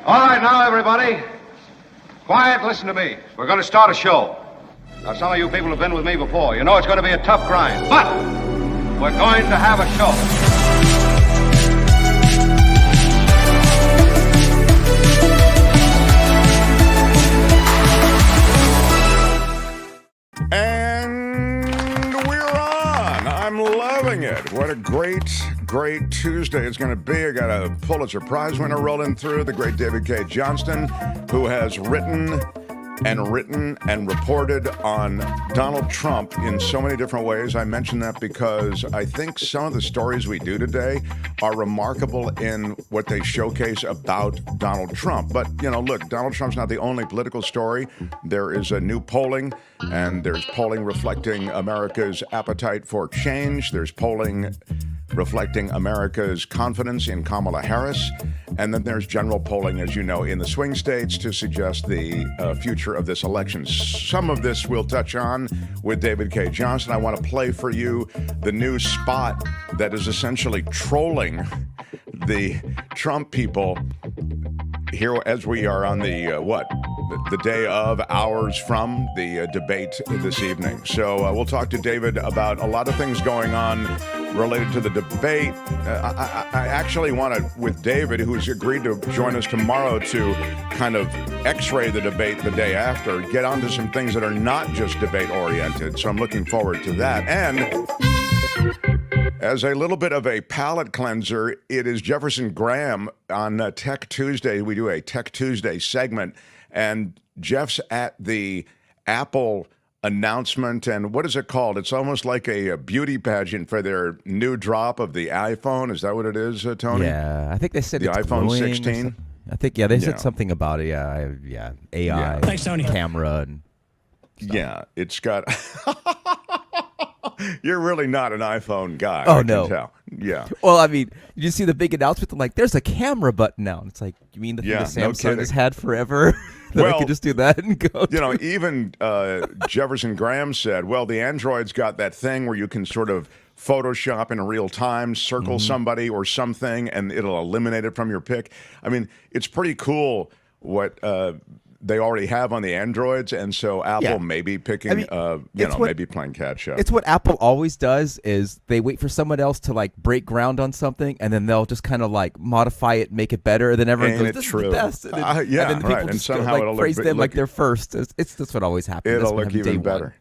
All right, now, everybody. Quiet, listen to me. We're going to start a show. Now, some of you people have been with me before. You know it's going to be a tough grind, but we're going to have a show. And we're on. I'm loving it. What a great Tuesday it's going to be. I got a Pulitzer Prize winner rolling through, the great David Cay Johnston, who has written and reported on Donald Trump in so many different ways. I mention that because I think some of the stories we do today are remarkable in what they showcase about Donald Trump. But, you know, look, Donald Trump's not the only political story. There is a new polling, and there's polling reflecting America's appetite for change. There's polling reflecting America's confidence in Kamala Harris. And then there's general polling, as you know, in the swing states to suggest the future of this election. Some of this we'll touch on with David Cay Johnston. I want to play for you the new spot that is essentially trolling the Trump people here as we are on the day of, hours from the debate this evening. So we'll talk to David about a lot of things going on related to the debate. I actually want to, with David, who's agreed to join us tomorrow to kind of x-ray the debate the day after, get onto some things that are not just debate-oriented. So I'm looking forward to that. And as a little bit of a palate cleanser, it is Jefferson Graham on Tech Tuesday. We do a Tech Tuesday segment, and Jeff's at the Apple announcement, and what is it called? It's almost like a beauty pageant for their new drop of the iPhone. Is that what it is, Tony? Yeah, I think they said the it's iPhone 16. I think, they said something about it. Yeah, AI, Thanks, Tony. Camera, and stuff. Yeah, it's got. You're really not an iPhone guy. Oh, I no. can tell. Yeah. Well, I mean, you see the big announcement. I'm like, there's a camera button now. And it's like, you mean the thing that no Samsung kidding. has had forever? That I could just do that and go. You know, even Jefferson Graham said, well, the Android's got that thing where you can sort of Photoshop in real time, circle somebody or something, and it'll eliminate it from your pic. I mean, it's pretty cool what they already have on the Androids, and so Apple may be picking, maybe playing catch up. It's what Apple always does is they wait for someone else to like break ground on something, and then they'll just kind of like modify it, make it better, and then everyone goes, "This is the best." And then, and then the people just somehow go, like, praise them like they're first. That's what always happens. It'll look even better.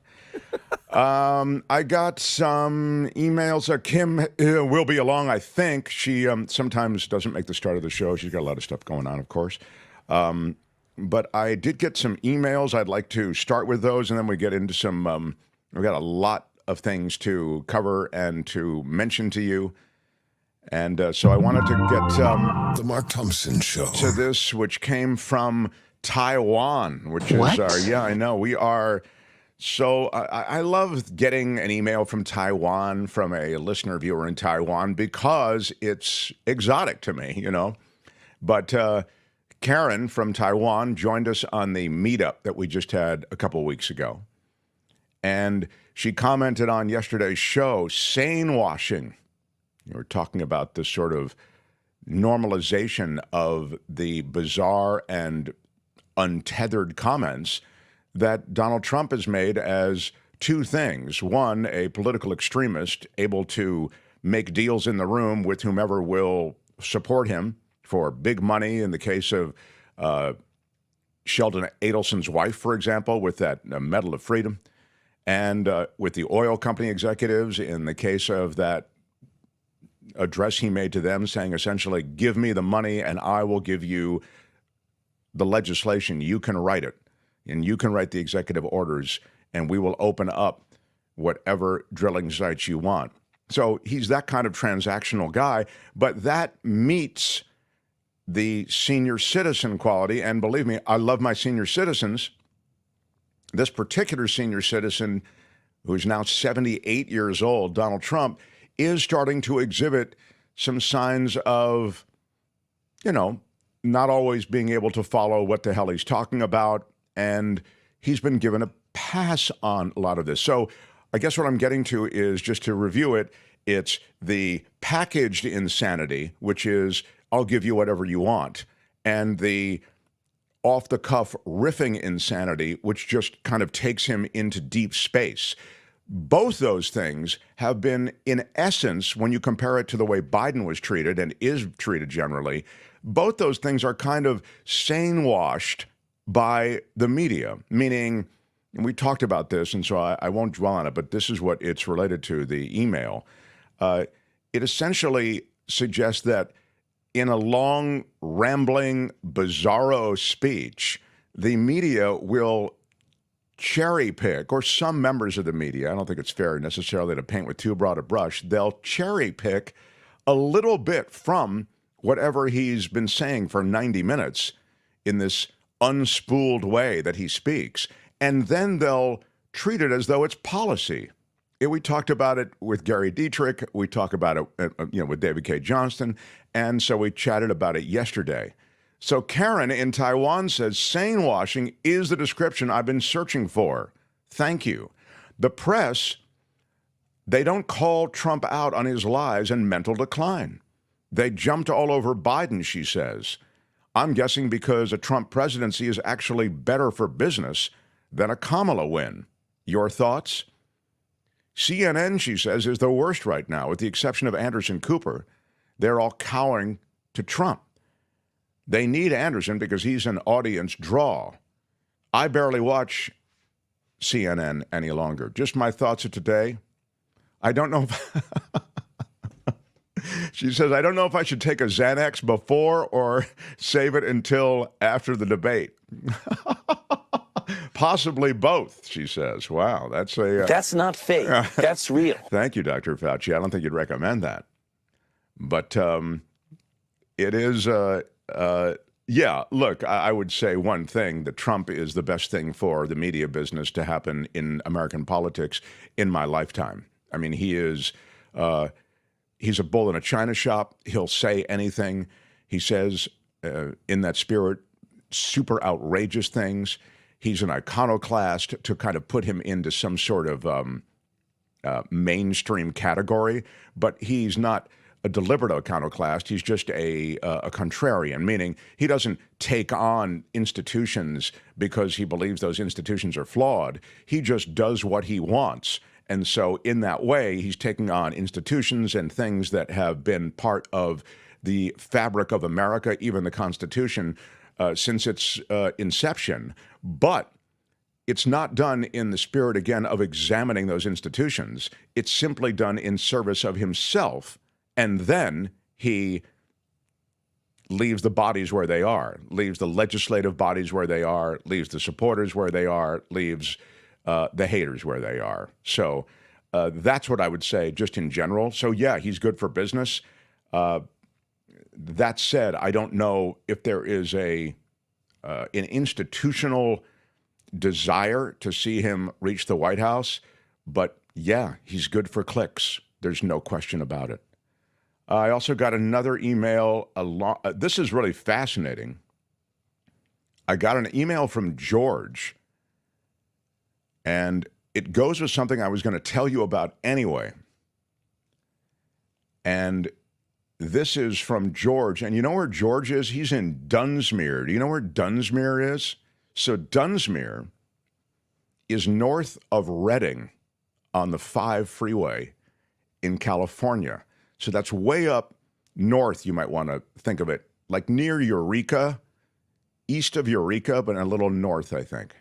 I got some emails. Kim will be along, I think. She sometimes doesn't make the start of the show. She's got a lot of stuff going on, of course. But I did get some emails. I'd like to start with those, and then we get into some, we've got a lot of things to cover and to mention to you. And so I wanted to get The Mark Thompson Show to this, which came from Taiwan, which is I know. We are, so I love getting an email from Taiwan, from a listener viewer in Taiwan, because it's exotic to me, you know. But Karen from Taiwan joined us on the meetup that we just had a couple of weeks ago. And she commented on yesterday's show, sane-washing. You were talking about this sort of normalization of the bizarre and untethered comments that Donald Trump has made as two things. One, a political extremist able to make deals in the room with whomever will support him for big money, in the case of Sheldon Adelson's wife, for example, with that Medal of Freedom, and with the oil company executives, in the case of that address he made to them saying essentially, give me the money and I will give you the legislation. You can write it, and you can write the executive orders, and we will open up whatever drilling sites you want. So he's that kind of transactional guy, but that meets the senior citizen quality. And believe me, I love my senior citizens. This particular senior citizen, who's now 78 years old, Donald Trump, is starting to exhibit some signs of, you know, not always being able to follow what the hell he's talking about. And he's been given a pass on a lot of this. So I guess what I'm getting to is, just to review it, it's the packaged insanity, which is, I'll give you whatever you want. and the off-the-cuff riffing insanity, which just kind of takes him into deep space. Both those things have been, in essence, when you compare it to the way Biden was treated and is treated generally, both those things are kind of sane-washed by the media, meaning, and we talked about this, and so I won't dwell on it, but this is what it's related to, the email. It essentially suggests that in a long, rambling, bizarro speech, the media will cherry pick, or some members of the media, I don't think it's fair necessarily to paint with too broad a brush, they'll cherry pick a little bit from whatever he's been saying for 90 minutes in this unspooled way that he speaks, and then they'll treat it as though it's policy. We talked about it with Gary Dietrich. We talk about it with David Cay Johnston. And so we chatted about it yesterday. So Karen in Taiwan says, sane-washing is the description I've been searching for. Thank you. The press, they don't call Trump out on his lies and mental decline. They jumped all over Biden, she says. I'm guessing because a Trump presidency is actually better for business than a Kamala win. Your thoughts? CNN, she says, is the worst right now, with the exception of Anderson Cooper. They're all cowering to Trump. They need Anderson because he's an audience draw. I barely watch CNN any longer. Just my thoughts of today. I don't know if... She says, I don't know if I should take a Xanax before or save it until after the debate. Possibly both, she says. Wow, that's a... That's not fake. That's real. Thank you, Dr. Fauci. I don't think you'd recommend that. But it is... yeah, look, I would say one thing, that Trump is the best thing for the media business to happen in American politics in my lifetime. I mean, he is... he's a bull in a china shop. He'll say anything. He says, in that spirit, super outrageous things. He's an iconoclast to kind of put him into some sort of mainstream category, but he's not a deliberate iconoclast. He's just a contrarian, meaning he doesn't take on institutions because he believes those institutions are flawed. He just does what he wants. And so in that way, he's taking on institutions and things that have been part of the fabric of America, even the Constitution, since its inception. But it's not done in the spirit, again, of examining those institutions. It's simply done in service of himself. And then he leaves the bodies where they are, leaves the legislative bodies where they are, leaves the supporters where they are, leaves the haters where they are. So that's what I would say just in general. So, yeah, he's good for business. That said, I don't know if there is an institutional desire to see him reach the White House, but yeah, he's good for clicks. There's no question about it. I also got another email. This is really fascinating. I got an email from George, and it goes with something I was going to tell you about anyway. And this is from George. And you know where George is? He's in Dunsmuir. Do you know where Dunsmuir is? So Dunsmuir is north of Redding on the 5 freeway in California. So that's way up north, you might want to think of it, like near Eureka, east of Eureka, but a little north, I think.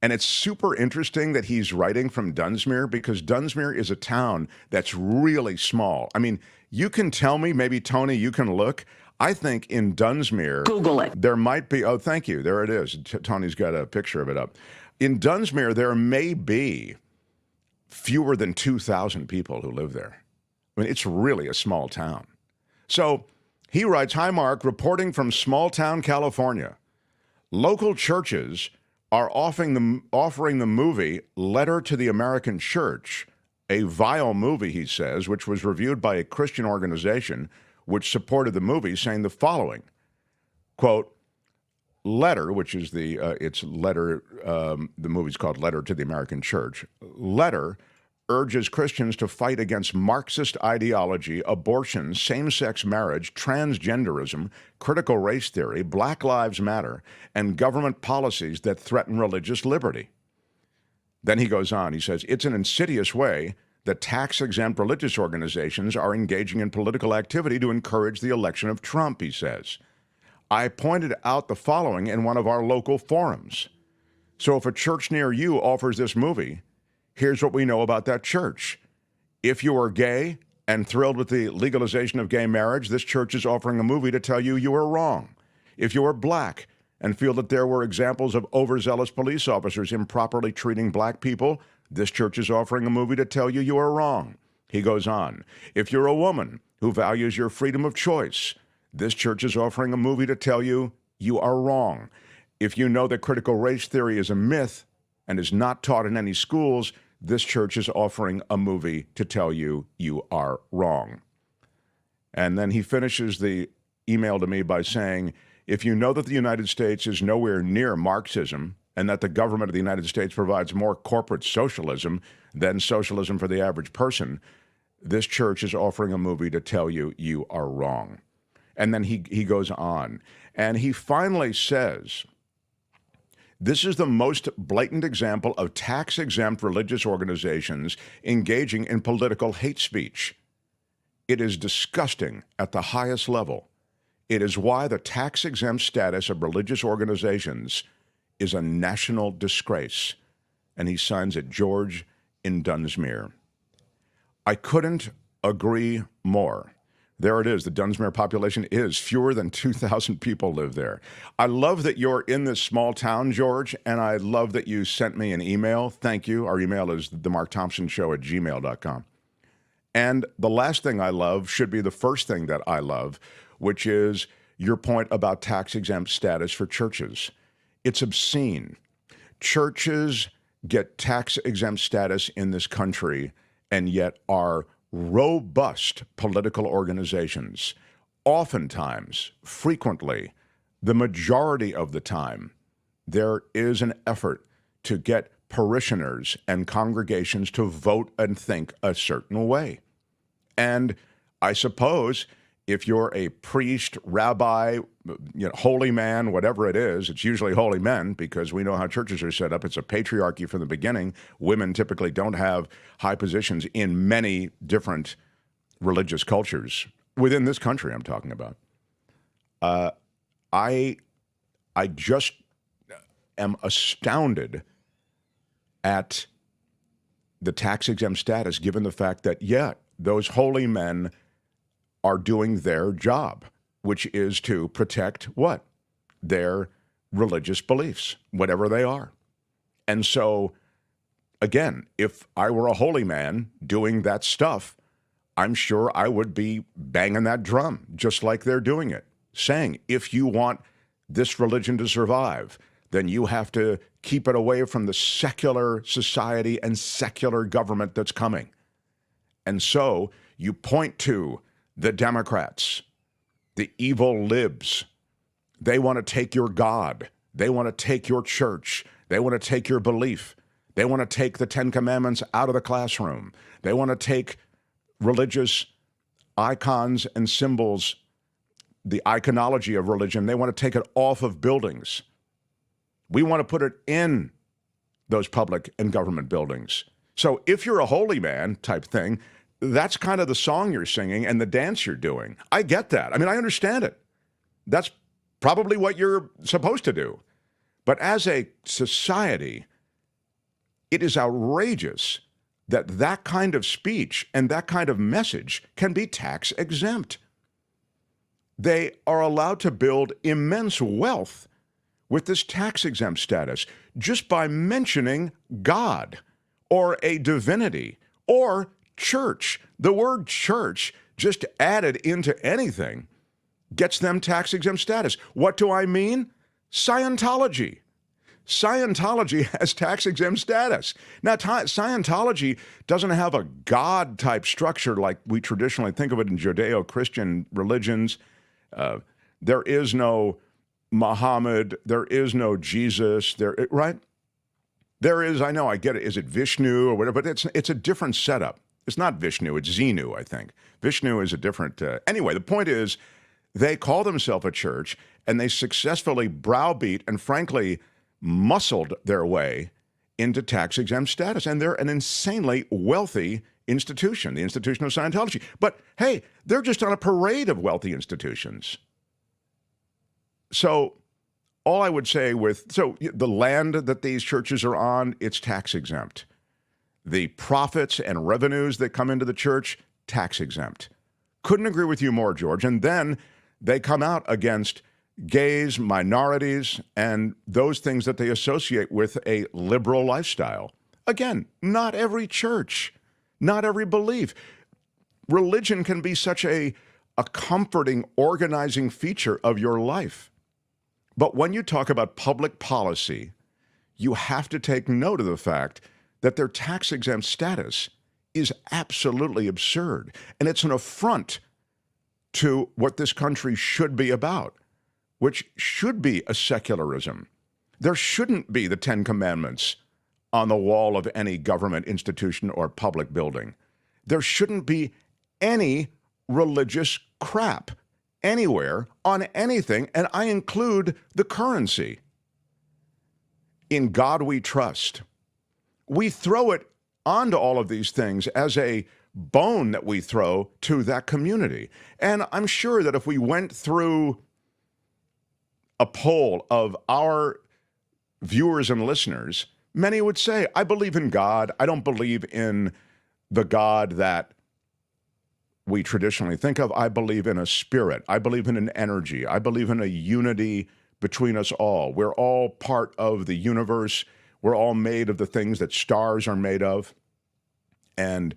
And it's super interesting that he's writing from Dunsmuir, because Dunsmuir is a town that's really small. I mean, you can tell me, maybe Tony, you can look. I think in Dunsmuir, Google it. There might be, oh, thank you. There it is. Tony's got a picture of it up. In Dunsmuir, there may be fewer than 2,000 people who live there. I mean, it's really a small town. So he writes, "Hi, Mark, reporting from small town California. Local churches are offering the movie Letter to the American Church, a vile movie," he says, which was reviewed by a Christian organization which supported the movie, saying the following, quote, "Letter," which is the movie's called Letter to the American Church. "Letter urges Christians to fight against Marxist ideology, abortion, same-sex marriage, transgenderism, critical race theory, Black Lives Matter, and government policies that threaten religious liberty. Then he goes on, he says, it's an insidious way that tax-exempt religious organizations are engaging in political activity to encourage the election of Trump, he says. I pointed out the following in one of our local forums. So if a church near you offers this movie, here's what we know about that church. If you are gay and thrilled with the legalization of gay marriage, this church is offering a movie to tell you you are wrong. If you are black and feel that there were examples of overzealous police officers improperly treating black people, this church is offering a movie to tell you you are wrong. He goes on. If you're a woman who values your freedom of choice, this church is offering a movie to tell you you are wrong. If you know that critical race theory is a myth and is not taught in any schools, this church is offering a movie to tell you you are wrong. And then he finishes the email to me by saying, if you know that the United States is nowhere near Marxism and that the government of the United States provides more corporate socialism than socialism for the average person, this church is offering a movie to tell you you are wrong. And then he goes on, and he finally says, this is the most blatant example of tax-exempt religious organizations engaging in political hate speech. It is disgusting at the highest level. It is why the tax-exempt status of religious organizations is a national disgrace. And he signs it, George in Dunsmuir. I couldn't agree more. There it is. The Dunsmuir population is fewer than 2,000 people live there. I love that you're in this small town, George, and I love that you sent me an email. Thank you. Our email is themarkthompsonshow@gmail.com. And the last thing I love should be the first thing that I love, which is your point about tax-exempt status for churches. It's obscene. Churches get tax-exempt status in this country and yet are robust political organizations. Oftentimes, frequently, the majority of the time, there is an effort to get parishioners and congregations to vote and think a certain way. And I suppose if you're a priest, rabbi, holy man, whatever it is, it's usually holy men because we know how churches are set up. It's a patriarchy from the beginning. Women typically don't have high positions in many different religious cultures within this country I'm talking about. I just am astounded at the tax-exempt status given the fact that, those holy men are doing their job, which is to protect what? Their religious beliefs, whatever they are. And so, again, if I were a holy man doing that stuff, I'm sure I would be banging that drum just like they're doing it, saying, if you want this religion to survive, then you have to keep it away from the secular society and secular government that's coming. And so you point to the Democrats, the evil libs. They want to take your God. They want to take your church. They want to take your belief. They want to take the Ten Commandments out of the classroom. They want to take religious icons and symbols, the iconology of religion. They want to take it off of buildings. We want to put it in those public and government buildings. So if you're a holy man type thing, that's kind of the song you're singing and the dance you're doing. I get that. I mean, I understand it. That's probably what you're supposed to do. But as a society, it is outrageous that that kind of speech and that kind of message can be tax exempt. They are allowed to build immense wealth with this tax exempt status just by mentioning God or a divinity or church. The word church, just added into anything, gets them tax exempt status. What do I mean? Scientology. Scientology has tax exempt status. Now, Scientology doesn't have a God type structure like we traditionally think of it in Judeo-Christian religions. There is no Muhammad. There is no Jesus. Right? There is, I know, I get it. Is it Vishnu or whatever? But it's a different setup. It's not Vishnu, it's Xenu, I think. Vishnu is a different... Anyway, the point is, they call themselves a church, and they successfully browbeat and, frankly, muscled their way into tax-exempt status. And they're an insanely wealthy institution, the institution of Scientology. But, hey, they're just on a parade of wealthy institutions. So... all I would say so the land that these churches are on, it's tax exempt. The profits and revenues that come into the church, tax exempt. Couldn't agree with you more, George. And then they come out against gays, minorities, and those things that they associate with a liberal lifestyle. Again, not every church, not every belief. Religion can be such a comforting, organizing feature of your life. But when you talk about public policy, you have to take note of the fact that their tax-exempt status is absolutely absurd. And it's an affront to what this country should be about, which should be a secularism. There shouldn't be the Ten Commandments on the wall of any government institution or public building. There shouldn't be any religious crap anywhere on anything, and I include the currency. In God we trust. We throw it onto all of these things as a bone that we throw to that community. And I'm sure that if we went through a poll of our viewers and listeners, many would say, I believe in God. I don't believe in the God that we traditionally think of. I believe in a spirit. I believe in an energy. I believe in a unity between us all. We're all part of the universe. We're all made of the things that stars are made of. And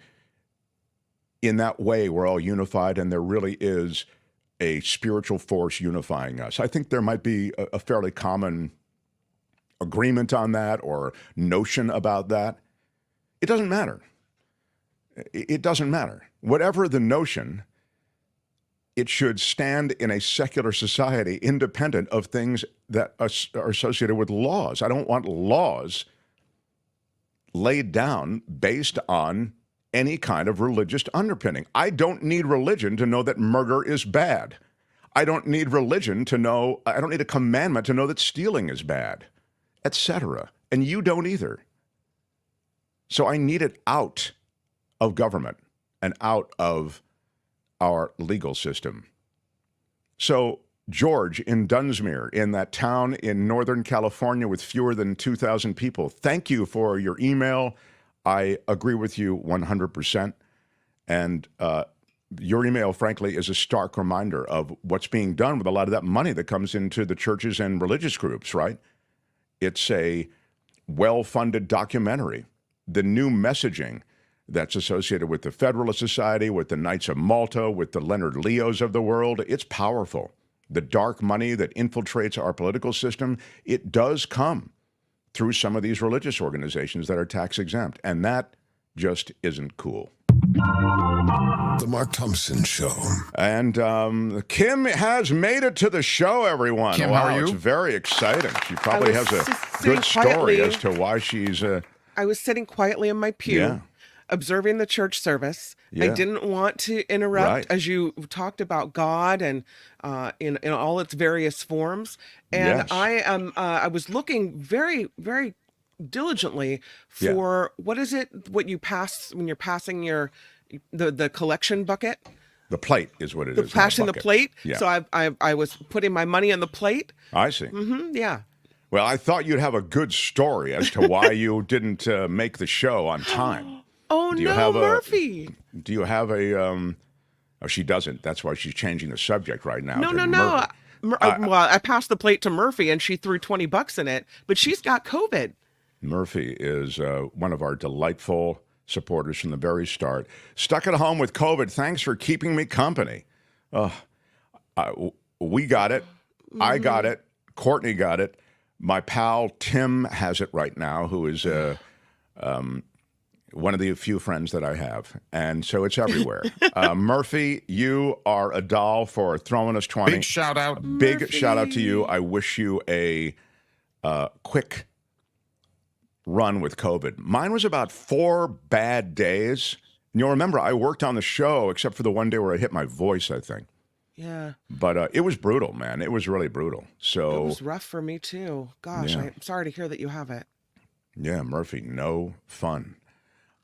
in that way, we're all unified, and there really is a spiritual force unifying us. I think there might be a fairly common agreement on that or notion about that. It doesn't matter. It doesn't matter. Whatever the notion, it should stand in a secular society independent of things that are associated with laws. I don't want laws laid down based on any kind of religious underpinning. I don't need religion to know that murder is bad. I don't need religion to know, I don't need a commandment to know that stealing is bad, etc. And you don't either. So I need it out of government and out of our legal system. So George in Dunsmuir, in that town in Northern California with fewer than 2,000 people, thank you for your email. I agree with you 100%. And your email, frankly, is a stark reminder of what's being done with a lot of that money that comes into the churches and religious groups, right? It's a well-funded documentary. The new messaging that's associated with the Federalist Society, with the Knights of Malta, with the Leonard Leos of the world, it's powerful. The dark money that infiltrates our political system, it does come through some of these religious organizations that are tax exempt, and that just isn't cool. The Mark Thompson Show. And Kim has made it to the show, everyone. Kim, wow, how are you? It's very exciting. She probably has a good story as to why she's... I was sitting quietly in my pew, observing the church service. I didn't want to interrupt as you talked about God and in all its various forms. And I was looking very, very diligently for what is it, what you pass when you're passing the collection bucket? The plate is what it is. Passing the plate. Yeah. So I was putting my money on the plate. I see. Yeah. Well, I thought you'd have a good story as to why you didn't make the show on time. Oh, no, Murphy. Do you have a... oh, she doesn't. That's why she's changing the subject right now. No. Well, I passed the plate to Murphy, and she threw $20 in it, but she's got COVID. Murphy is one of our delightful supporters from the very start. Stuck at home with COVID. Thanks for keeping me company. We got it. I got it. Courtney got it. My pal Tim has it right now, who is one of the few friends that I have. And so it's everywhere. Murphy, you are a doll for throwing us 20. Big shout out. Big shout out to you. I wish you a quick run with COVID. Mine was about 4 bad days. And you'll remember I worked on the show except for the one day where I hit my voice, I think. Yeah. But it was brutal, man. It was really brutal. So it was rough for me too. Gosh, yeah. I'm sorry to hear that you have it. Yeah, Murphy, no fun.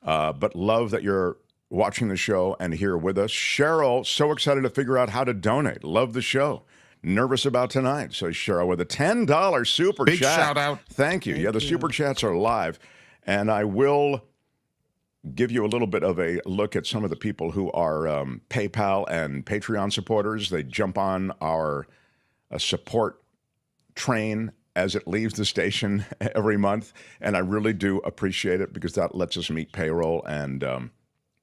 But love that you're watching the show and here with us. Cheryl, so excited to figure out how to donate. Love the show. Nervous about tonight. So Cheryl with a $10 super Big chat. shout out. Thank you. The super chats are live. And I will give you a little bit of a look at some of the people who are PayPal and Patreon supporters. They jump on our support train as it leaves the station every month. And I really do appreciate it because that lets us meet payroll. And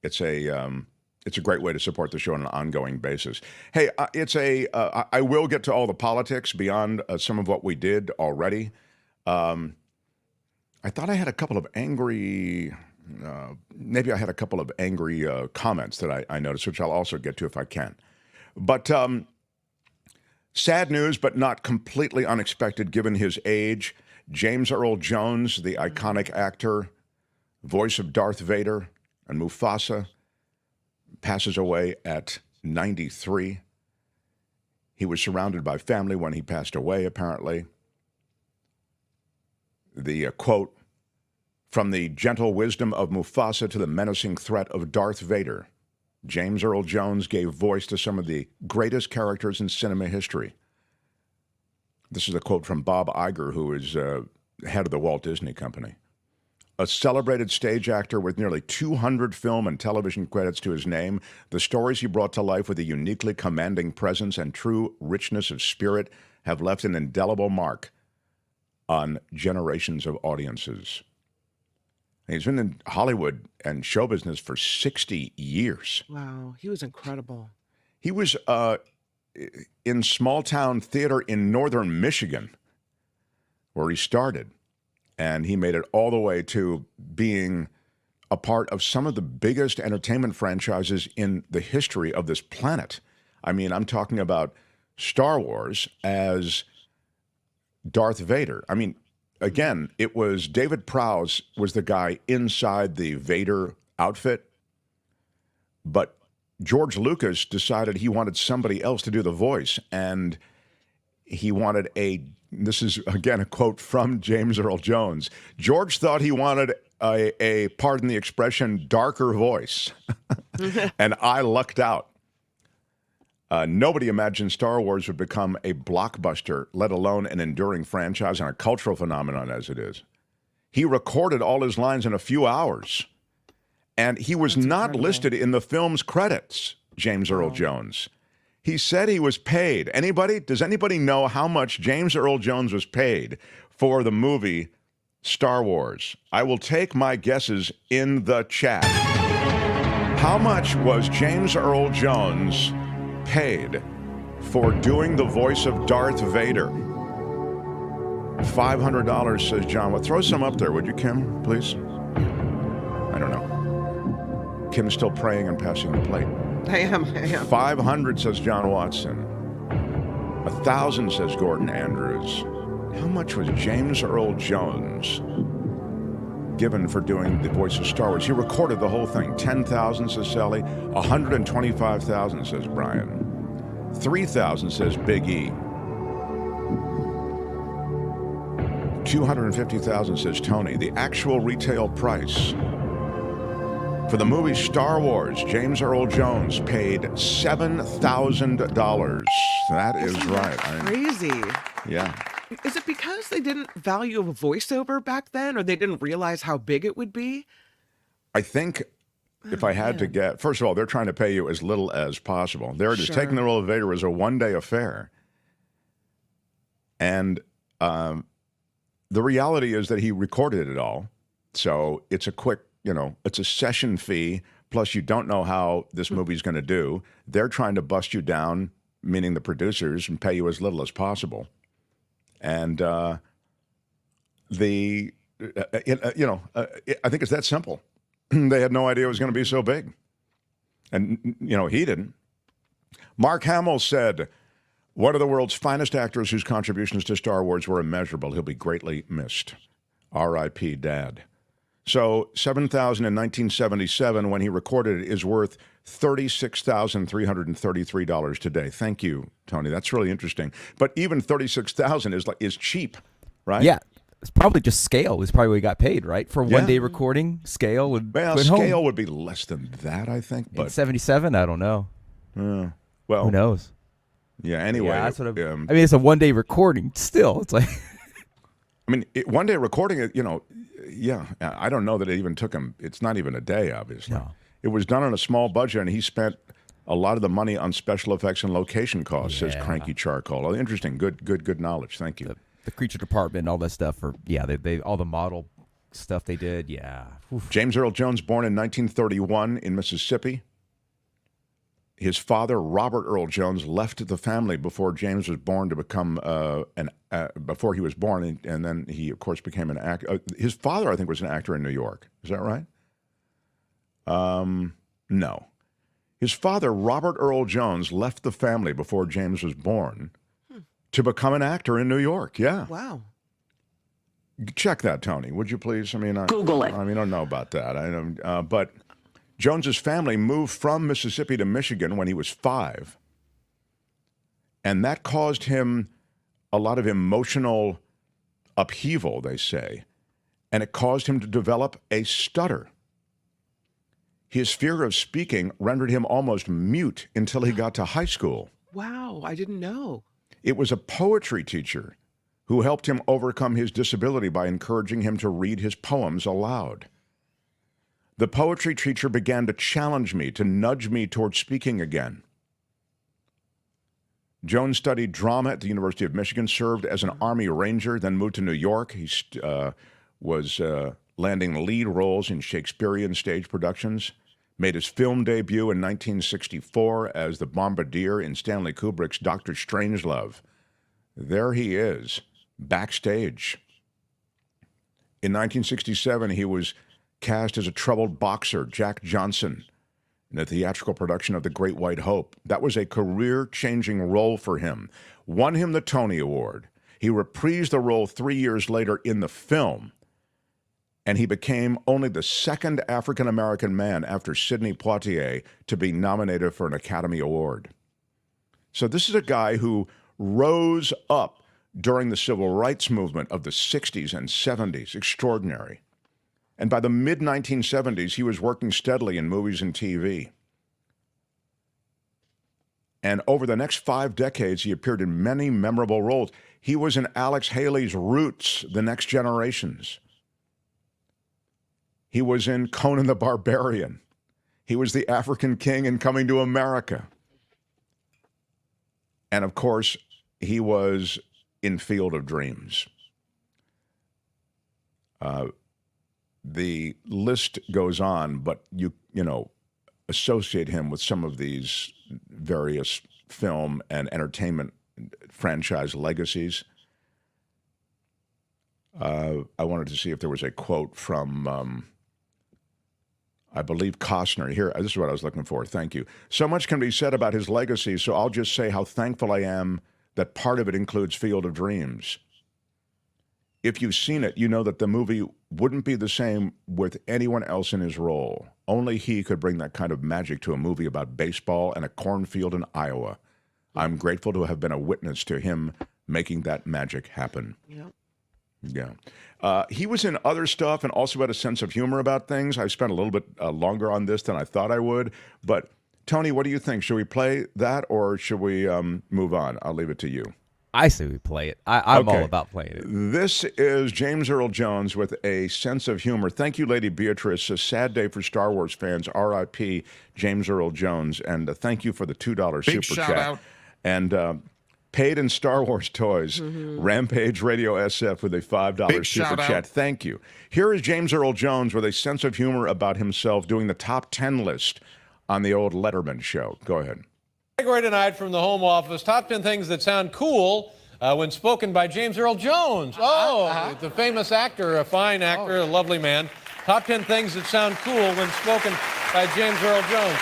it's a great way to support the show on an ongoing basis. Hey, I will get to all the politics beyond some of what we did already. I thought I had a couple of angry... maybe I had a couple of angry comments that I noticed, which I'll also get to if I can. But sad news, but not completely unexpected given his age. James Earl Jones, the iconic actor, voice of Darth Vader and Mufasa, passes away at 93. He was surrounded by family when he passed away, apparently. The quote, "From the gentle wisdom of Mufasa to the menacing threat of Darth Vader, James Earl Jones gave voice to some of the greatest characters in cinema history." This is a quote from Bob Iger, who is head of the Walt Disney Company. A celebrated stage actor with nearly 200 film and television credits to his name, the stories he brought to life with a uniquely commanding presence and true richness of spirit have left an indelible mark on generations of audiences. He's been in Hollywood and show business for 60 years. Wow, he was incredible. He was in small-town theater in northern Michigan, where he started. And he made it all the way to being a part of some of the biggest entertainment franchises in the history of this planet. I mean, I'm talking about Star Wars as Darth Vader. I mean, again, it was David Prowse was the guy inside the Vader outfit, but George Lucas decided he wanted somebody else to do the voice, and he wanted this is, again, a quote from James Earl Jones. George thought he wanted a pardon the expression, darker voice, and I lucked out. Nobody imagined Star Wars would become a blockbuster, let alone an enduring franchise and a cultural phenomenon as it is. He recorded all his lines in a few hours, and he was not listed in the film's credits, James Earl Jones. He said he was paid. Does anybody know how much James Earl Jones was paid for the movie Star Wars? I will take my guesses in the chat. How much was James Earl Jones paid for doing the voice of Darth Vader? $500, says John. Well, throw some up there, would you, Kim, please? I don't know. Kim's still praying and passing the plate. I am. 500, says John Watson. 1,000, says Gordon Andrews. How much was James Earl Jones given for doing the voice of Star Wars? He recorded the whole thing. 10,000, says Sally. 125,000, says Brian. 3,000, says Big E. 250,000, says Tony. The actual retail price for the movie Star Wars, James Earl Jones paid $7,000. That is right. Crazy. Yeah. Is it because they didn't value a voiceover back then, or they didn't realize how big it would be? I think if I had to get, first of all, they're trying to pay you as little as possible. They're just taking the role of Vader as a one-day affair. And the reality is that he recorded it all. So it's a quick, it's a session fee, plus you don't know how this movie's going to do. They're trying to bust you down, meaning the producers, and pay you as little as possible. And I think it's that simple. They had no idea it was going to be so big. And, he didn't. Mark Hamill said, one of the world's finest actors whose contributions to Star Wars were immeasurable. He'll be greatly missed. R.I.P. Dad. So $7,000 in 1977 when he recorded it is worth $36,333 today. Thank you, Tony. That's really interesting. But even $36,000 is cheap, right? Yeah. It's probably just scale is probably what he got paid, right? For one day recording, scale would scale would be less than that, I think. But in 77, I don't know. Well, who knows? Yeah, anyway. Yeah, that's what I mean, it's a one-day recording still. It's like I mean, one day recording it, I don't know that it even took him. It's not even a day, obviously. No. It was done on a small budget, and he spent a lot of the money on special effects and location costs, says Cranky Charcoal. Oh, interesting. Good knowledge. Thank you. The creature department, all that stuff, they all the model stuff they did, yeah. Oof. James Earl Jones, born in 1931 in Mississippi. His father, Robert Earl Jones, left the family before James was born to become before he was born, and then he, of course, became an actor. His father, I think, was an actor in New York. Is that right? No. His father, Robert Earl Jones, left the family before James was born to become an actor in New York. Yeah. Wow. Check that, Tony, would you please? Google it. I don't know about that. I don't. But Jones's family moved from Mississippi to Michigan when he was 5, and that caused him a lot of emotional upheaval, they say, and it caused him to develop a stutter. His fear of speaking rendered him almost mute until he got to high school. Wow, I didn't know. It was a poetry teacher who helped him overcome his disability by encouraging him to read his poems aloud. The poetry teacher began to challenge me, to nudge me toward speaking again. Jones studied drama at the University of Michigan, served as an Army Ranger, then moved to New York. He was landing lead roles in Shakespearean stage productions, made his film debut in 1964 as the bombardier in Stanley Kubrick's Dr. Strangelove. There he is, backstage. In 1967, he was cast as a troubled boxer, Jack Johnson, in a theatrical production of The Great White Hope. That was a career-changing role for him. Won him the Tony Award. He reprised the role 3 years later in the film, and he became only the second African-American man after Sidney Poitier to be nominated for an Academy Award. So this is a guy who rose up during the civil rights movement of the 60s and 70s. Extraordinary. And by the mid-1970s, he was working steadily in movies and TV. And over the next 5 decades, he appeared in many memorable roles. He was in Alex Haley's Roots, The Next Generations. He was in Conan the Barbarian. He was the African king in Coming to America. And of course, he was in Field of Dreams. The list goes on, but you associate him with some of these various film and entertainment franchise legacies. I wanted to see if there was a quote from, I believe, Costner. Here, this is what I was looking for. Thank you. So much can be said about his legacy, so I'll just say how thankful I am that part of it includes Field of Dreams. If you've seen it, you know that the movie wouldn't be the same with anyone else in his role. Only he could bring that kind of magic to a movie about baseball and a cornfield in Iowa. I'm grateful to have been a witness to him making that magic happen. Yeah. He was in other stuff and also had a sense of humor about things. I spent a little bit longer on this than I thought I would. But, Tony, what do you think? Should we play that or should we move on? I'll leave it to you. I say we play it. I'm all about playing it. This is James Earl Jones with a sense of humor. Thank you, Lady Beatrice. A sad day for Star Wars fans. R.I.P. James Earl Jones. And thank you for the $2 Big super shout chat. Out. And paid in Star Wars toys. Rampage Radio SF with a $5 Big super chat. Thank you. Here is James Earl Jones with a sense of humor about himself doing the top 10 list on the old Letterman show. Go ahead. Category tonight from the Home Office, top 10 things that sound cool when spoken by James Earl Jones. The famous actor, a fine actor, a lovely man. Top 10 things that sound cool when spoken by James Earl Jones.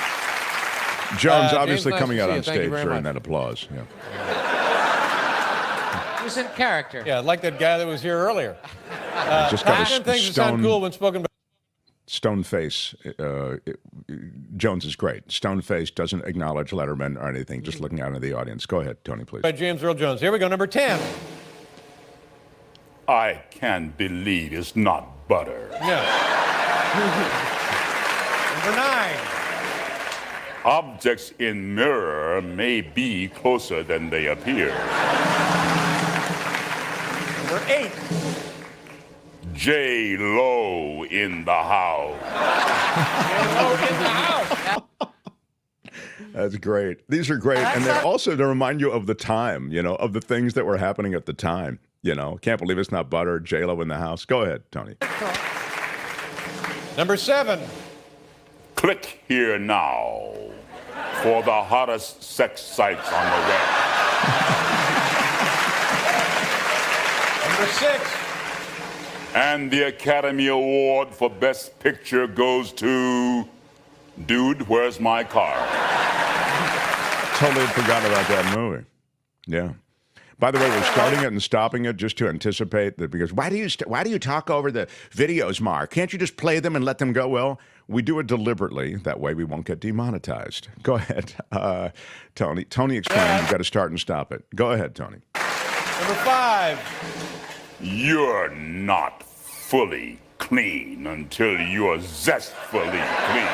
Jones obviously James, coming nice out to on see you. Thank you stage very during much. that applause. Yeah. Who's in character? Yeah, like that guy that was here earlier. Just top got 10 a things that sound cool when spoken by. Stone face. Jones is great. Stone face doesn't acknowledge Letterman or anything, just looking out into the audience. Go ahead, Tony, please. By James Earl Jones. Here we go, number 10. I can't believe it's not butter. Yeah. Number 9. Objects in mirror may be closer than they appear. Number 8. J-Lo in the house. J-Lo in the house. That's great. These are great. And they're also to remind you of the time, of the things that were happening at the time. Can't believe it's not butter. J-Lo in the house. Go ahead, Tony. Number 7. Click here now for the hottest sex sites on the web. Number 6. And the Academy Award for Best Picture goes to Dude, Where's My Car? Totally forgot about that movie. Yeah. By the way, we're starting it and stopping it just to anticipate that, because why do you talk over the videos, Mark? Can't you just play them and let them go? Well, we do it deliberately. That way we won't get demonetized. Go ahead, Tony. Tony explained you've got to start and stop it. Go ahead, Tony. Number 5. You're not fully clean until you're zestfully clean.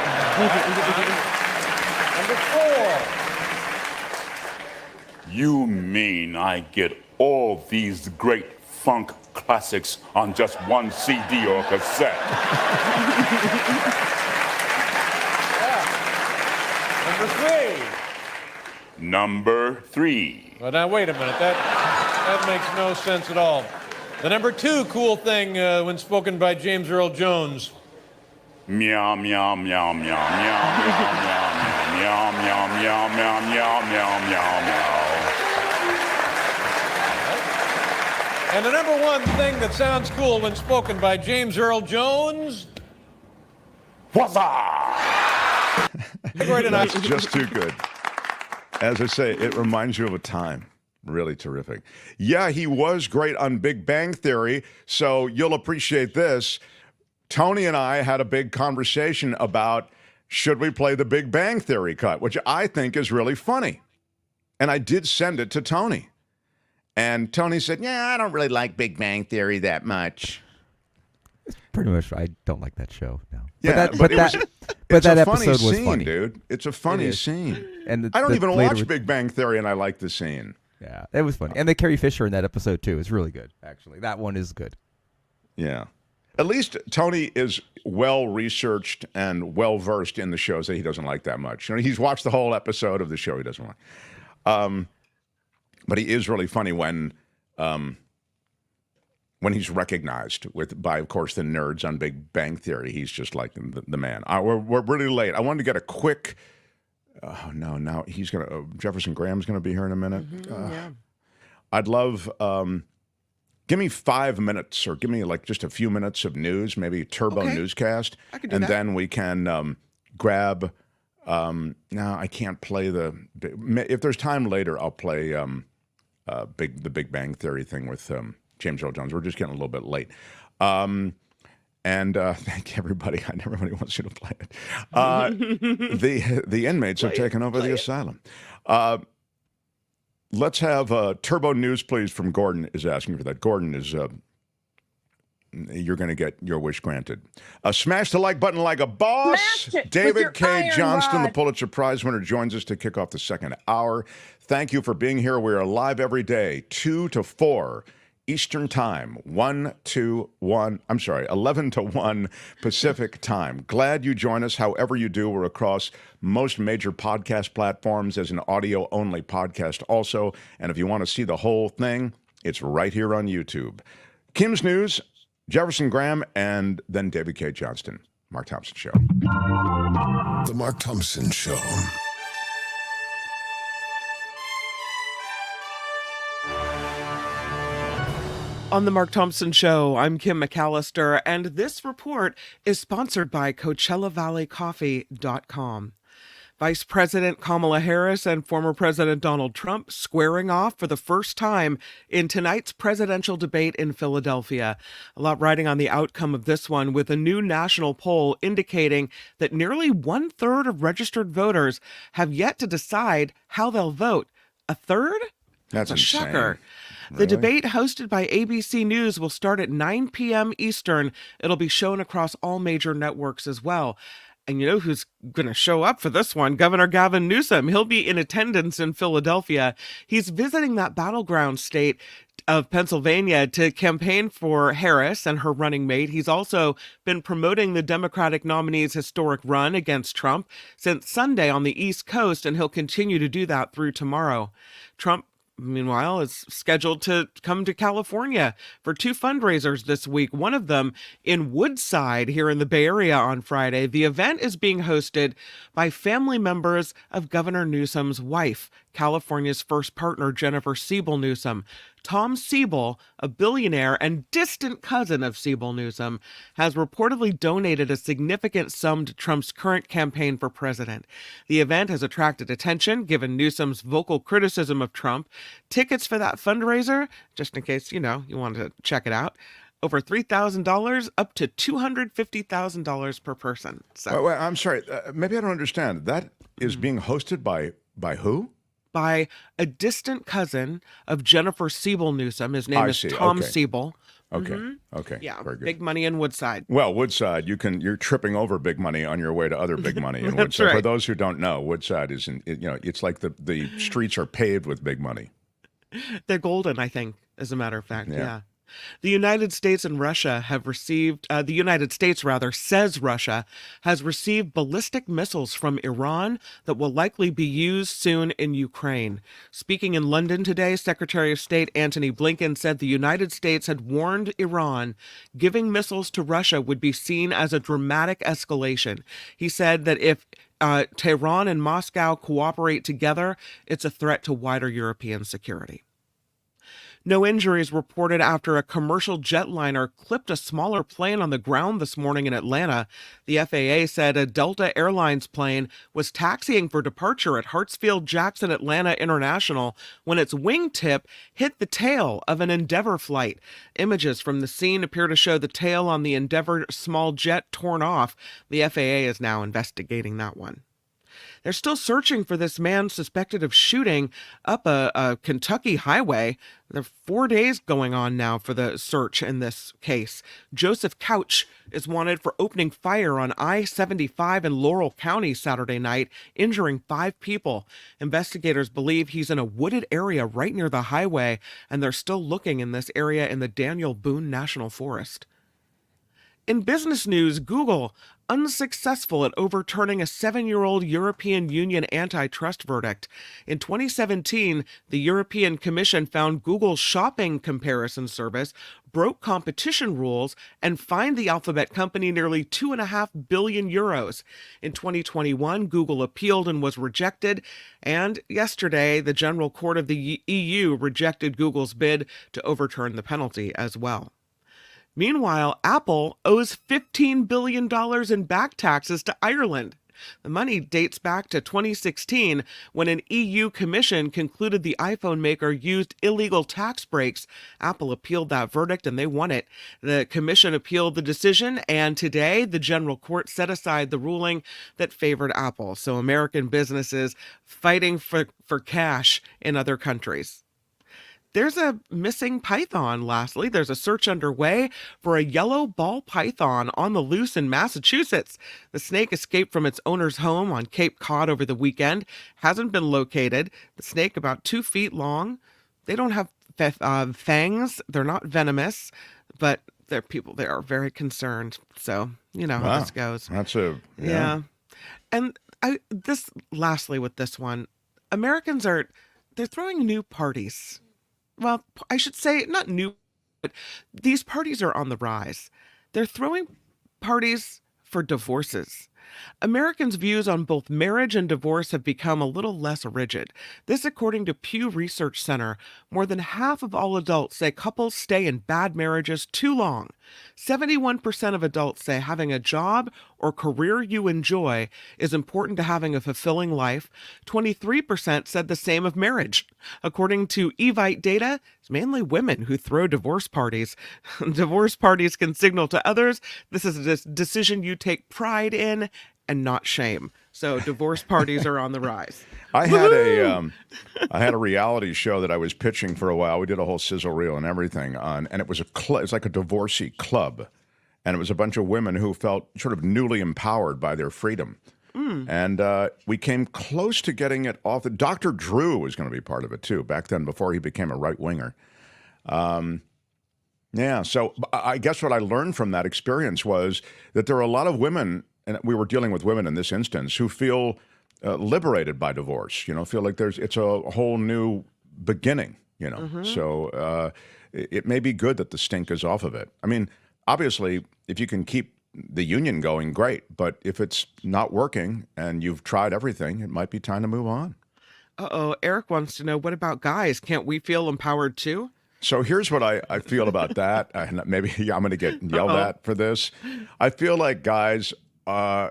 Number 4. You mean I get all these great funk classics on just one CD or cassette? Number 3. Well, now, wait a minute. That makes no sense at all. The number 2 cool thing when spoken by James Earl Jones. Meow, meow, meow, meow, meow, meow, meow, meow, meow, meow, meow, meow, meow, meow. And the number 1 thing that sounds cool when spoken by James Earl Jones. What's-up? That's just too good. As I say, it reminds you of a time. Really terrific. Yeah, he was great on Big Bang Theory, so you'll appreciate this. Tony and I had a big conversation about should we play the Big Bang Theory cut, which I think is really funny. And I did send it to Tony. And Tony said, yeah, I don't really like Big Bang Theory that much. Pretty much, I don't like that show now. Yeah, but that episode was scene, funny, dude. It's a funny scene. And I don't even watch Big Bang Theory, and I like the scene. Yeah, it was funny. And the Carrie Fisher in that episode, too, is really good, actually. That one is good. Yeah. At least Tony is well-researched and well-versed in the shows that he doesn't like that much. He's watched the whole episode of the show he doesn't like. But he is really funny when he's recognized by, of course, the nerds on Big Bang Theory. He's just like the man. We're really late. I wanted to get a quick... Oh, no, now he's going to... Jefferson Graham's going to be here in a minute. Yeah. I'd love... give me 5 minutes, or give me just a few minutes of news, maybe a turbo newscast. I can do and that. then we can grab... no, I can't play the... If there's time later, I'll play the Big Bang Theory thing with James Earl Jones. We're just getting a little bit late. And thank everybody. I know everybody wants you to play it. The inmates have taken over the asylum. Let's have turbo news, please, from Gordon is asking for that. Gordon is, you're going to get your wish granted. Smash the like button like a boss. David Cay Johnston, the Pulitzer Prize winner, joins us to kick off the second hour. Thank you for being here. We are live every day, 2 to 4 Eastern Time, 11 to 1 Pacific Time. Glad you join us. However you do, we're across most major podcast platforms as an audio-only podcast also. And if you want to see the whole thing, it's right here on YouTube. Kim's News, Jefferson Graham, and then David Cay Johnston. Mark Thompson Show. The Mark Thompson Show. On the Mark Thompson Show, I'm Kim McAllister, and this report is sponsored by CoachellaValleyCoffee.com. Vice President Kamala Harris and former President Donald Trump squaring off for the first time in tonight's presidential debate in Philadelphia. A lot riding on the outcome of this one, with a new national poll indicating that nearly 1/3 of registered voters have yet to decide how they'll vote. A third? That's a insane. shocker. Really? The debate, hosted by ABC News, will start at 9 p.m. Eastern. It'll be shown across all major networks as well. And you know who's going to show up for this one? Governor Gavin Newsom. He'll be in attendance in Philadelphia. He's visiting that battleground state of Pennsylvania to campaign for Harris and her running mate. He's also been promoting the Democratic nominee's historic run against Trump since Sunday on the East Coast, and he'll continue to do that through tomorrow. Trump, meanwhile, is scheduled to come to California for 2 fundraisers this week, one of them in Woodside here in the Bay Area on Friday. The event is being hosted by family members of Governor Newsom's wife, California's first partner, Jennifer Siebel Newsom. Tom Siebel, a billionaire and distant cousin of Siebel Newsom, has reportedly donated a significant sum to Trump's current campaign for president. The event has attracted attention, given Newsom's vocal criticism of Trump. Tickets for that fundraiser, just in case, you want to check it out, over $3,000 up to $250,000 per person. So, wait, I'm sorry. Maybe I don't understand. That is being hosted by who? By a distant cousin of Jennifer Siebel Newsom. His name is Tom Siebel. Okay. Okay. Yeah. Very good. Big money in Woodside. Well, Woodside, you're tripping over big money on your way to other big money in That's Woodside. right. For those who don't know, Woodside is it's like the streets are paved with big money. They're golden, I think, as a matter of fact. Yeah. The United States and Russia have received, the United States rather, says Russia has received ballistic missiles from Iran that will likely be used soon in Ukraine. Speaking in London today, Secretary of State Antony Blinken said the United States had warned Iran giving missiles to Russia would be seen as a dramatic escalation. He said that if Tehran and Moscow cooperate together, it's a threat to wider European security. No injuries reported after a commercial jetliner clipped a smaller plane on the ground this morning in Atlanta. The FAA said a Delta Airlines plane was taxiing for departure at Hartsfield-Jackson Atlanta International when its wingtip hit the tail of an Endeavor flight. Images from the scene appear to show the tail on the Endeavor small jet torn off. The FAA is now investigating that one. They're still searching for this man suspected of shooting up a Kentucky highway. There are 4 days going on now for the search in this case. Joseph Couch is wanted for opening fire on I-75 in Laurel County Saturday night, injuring 5 people. Investigators believe he's in a wooded area right near the highway, and they're still looking in this area in the Daniel Boone National Forest. In business news, Google unsuccessful at overturning a 7-year-old European Union antitrust verdict. In 2017, the European Commission found Google's shopping comparison service broke competition rules and fined the Alphabet company nearly €2.5 billion. In 2021, Google appealed and was rejected. And yesterday, the General Court of the EU rejected Google's bid to overturn the penalty as well. Meanwhile, Apple owes $15 billion in back taxes to Ireland. The money dates back to 2016, when an EU commission concluded the iPhone maker used illegal tax breaks. Apple appealed that verdict and they won it. The commission appealed the decision, and today the General Court set aside the ruling that favored Apple. So American businesses fighting for cash in other countries. There's a missing python, lastly. There's a search underway for a yellow ball python on the loose in Massachusetts. The snake escaped from its owner's home on Cape Cod over the weekend. Hasn't been located. The snake, about 2 feet long. They don't have fangs. They're not venomous, but people there are very concerned. So, you know how this goes. That's yeah. And lastly with this one, Americans they're throwing new parties. Well, I should say not new, but these parties are on the rise. They're throwing parties for divorces. Americans' views on both marriage and divorce have become a little less rigid. This, according to Pew Research Center. More than half of all adults say couples stay in bad marriages too long. 71% of adults say having a job or career you enjoy is important to having a fulfilling life. 23% said the same of marriage. According to Evite data, it's mainly women who throw divorce parties. Divorce parties can signal to others this is a decision you take pride in and not shame. So divorce parties are on the rise. I had a reality show that I was pitching for a while. We did a whole sizzle reel and everything on, and it was it's like a divorcee club, and it was a bunch of women who felt sort of newly empowered by their freedom. And we came close to getting it off. Dr. Drew was going to be part of it too back then, before he became a right winger. Yeah, so I guess what I learned from that experience was that there are a lot of women, and we were dealing with women in this instance, who feel liberated by divorce. Feel like it's a whole new beginning. So it may be good that the stink is off of it. I mean, obviously, if you can keep the union going, great. But if it's not working and you've tried everything, it might be time to move on. Eric wants to know, what about guys? Can't we feel empowered too? So here's what I feel about that. Maybe I'm going to get yelled at for this. I feel like guys, I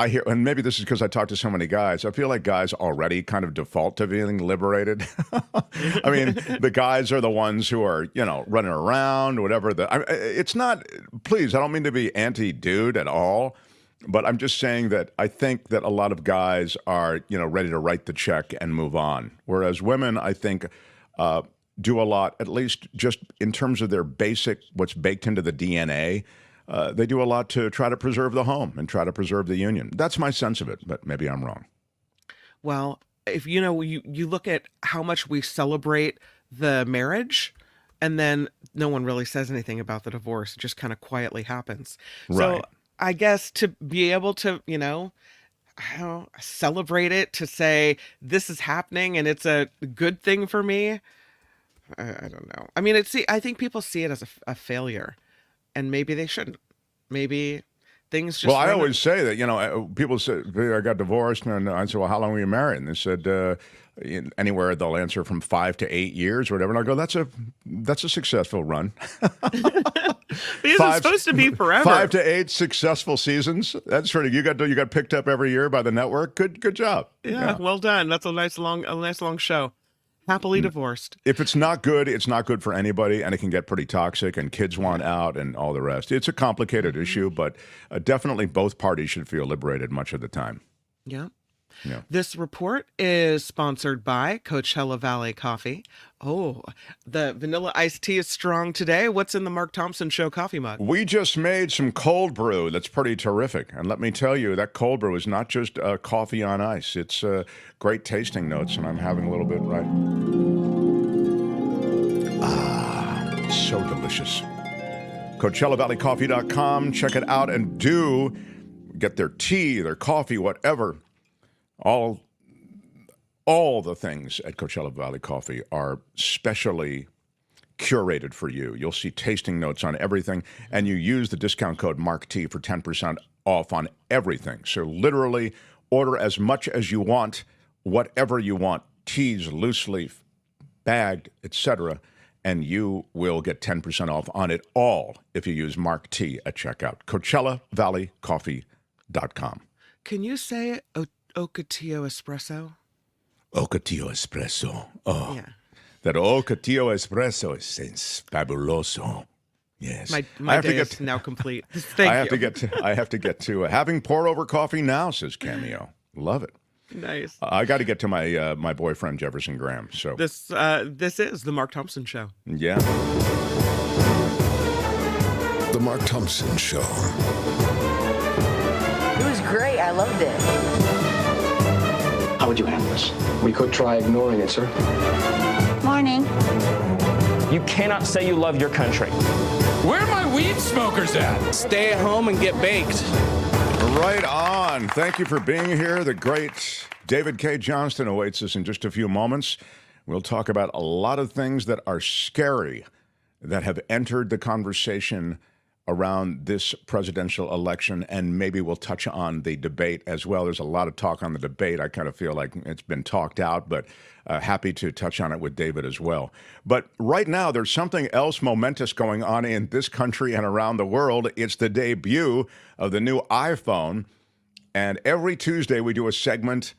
hear, and maybe this is because I talk to so many guys, I feel like guys already kind of default to feeling liberated. I mean, the guys are the ones who are, running around, whatever. It's not, please, I don't mean to be anti-dude at all, but I'm just saying that I think that a lot of guys are, ready to write the check and move on. Whereas women, I think, do a lot, at least just in terms of their basic, what's baked into the DNA. They do a lot to try to preserve the home and try to preserve the union. That's my sense of it, but maybe I'm wrong. Well, if you look at how much we celebrate the marriage, and then no one really says anything about the divorce. It just kind of quietly happens. Right. So I guess to be able to, celebrate it, to say this is happening and it's a good thing for me, I don't know. I mean, I think people see it as a failure, and maybe they shouldn't. Maybe things just. Well, I always say that, people say, I got divorced, and I said, well, how long were you married? And they said, anywhere they'll answer from 5 to 8 years or whatever. And I go, that's a successful run. Because it's supposed to be forever. 5 to 8 successful seasons. That's right. You got picked up every year by the network. Good job. Yeah, well done. That's a nice long show. Happily divorced. If it's not good, it's not good for anybody, and it can get pretty toxic, and kids want out and all the rest. It's a complicated issue, but definitely both parties should feel liberated much of the time. Yeah. Yeah. This report is sponsored by Coachella Valley Coffee. Oh, the vanilla iced tea is strong today. What's in the Mark Thompson Show coffee mug? We just made some cold brew that's pretty terrific. And let me tell you, that cold brew is not just coffee on ice. It's great tasting notes, and I'm having a little bit right. So delicious. CoachellaValleyCoffee.com. Check it out and do get their tea, their coffee, whatever. All the things at Coachella Valley Coffee are specially curated for you. You'll see tasting notes on everything, and you use the discount code MARKT for 10% off on everything. So literally order as much as you want, whatever you want, teas, loose leaf, bagged, etc., and you will get 10% off on it all if you use MARKT at checkout. CoachellaValleyCoffee.com. Can you say Ocotillo Espresso? Ocotillo Espresso. Oh, yeah. That Ocotillo Espresso is fabuloso. Yes. My day is now complete. Thank you. I have to get to having pour over coffee now, says Cameo. Love it. Nice. I got to get to my my boyfriend Jefferson Graham. So this is the Mark Thompson Show. Yeah. The Mark Thompson Show. It was great. I loved it. How would you handle this? We could try ignoring it, sir. Morning. You cannot say you love your country. Where are my weed smokers at? Stay at home and get baked. Right on. Thank you for being here. The great David Cay Johnston awaits us in just a few moments. We'll talk about a lot of things that are scary that have entered the conversation around this presidential election, and maybe we'll touch on the debate as well. There's a lot of talk on the debate. I kind of feel like it's been talked out, but happy to touch on it with David as well. But right now, there's something else momentous going on in this country and around the world. It's the debut of the new iPhone, and every Tuesday we do a segment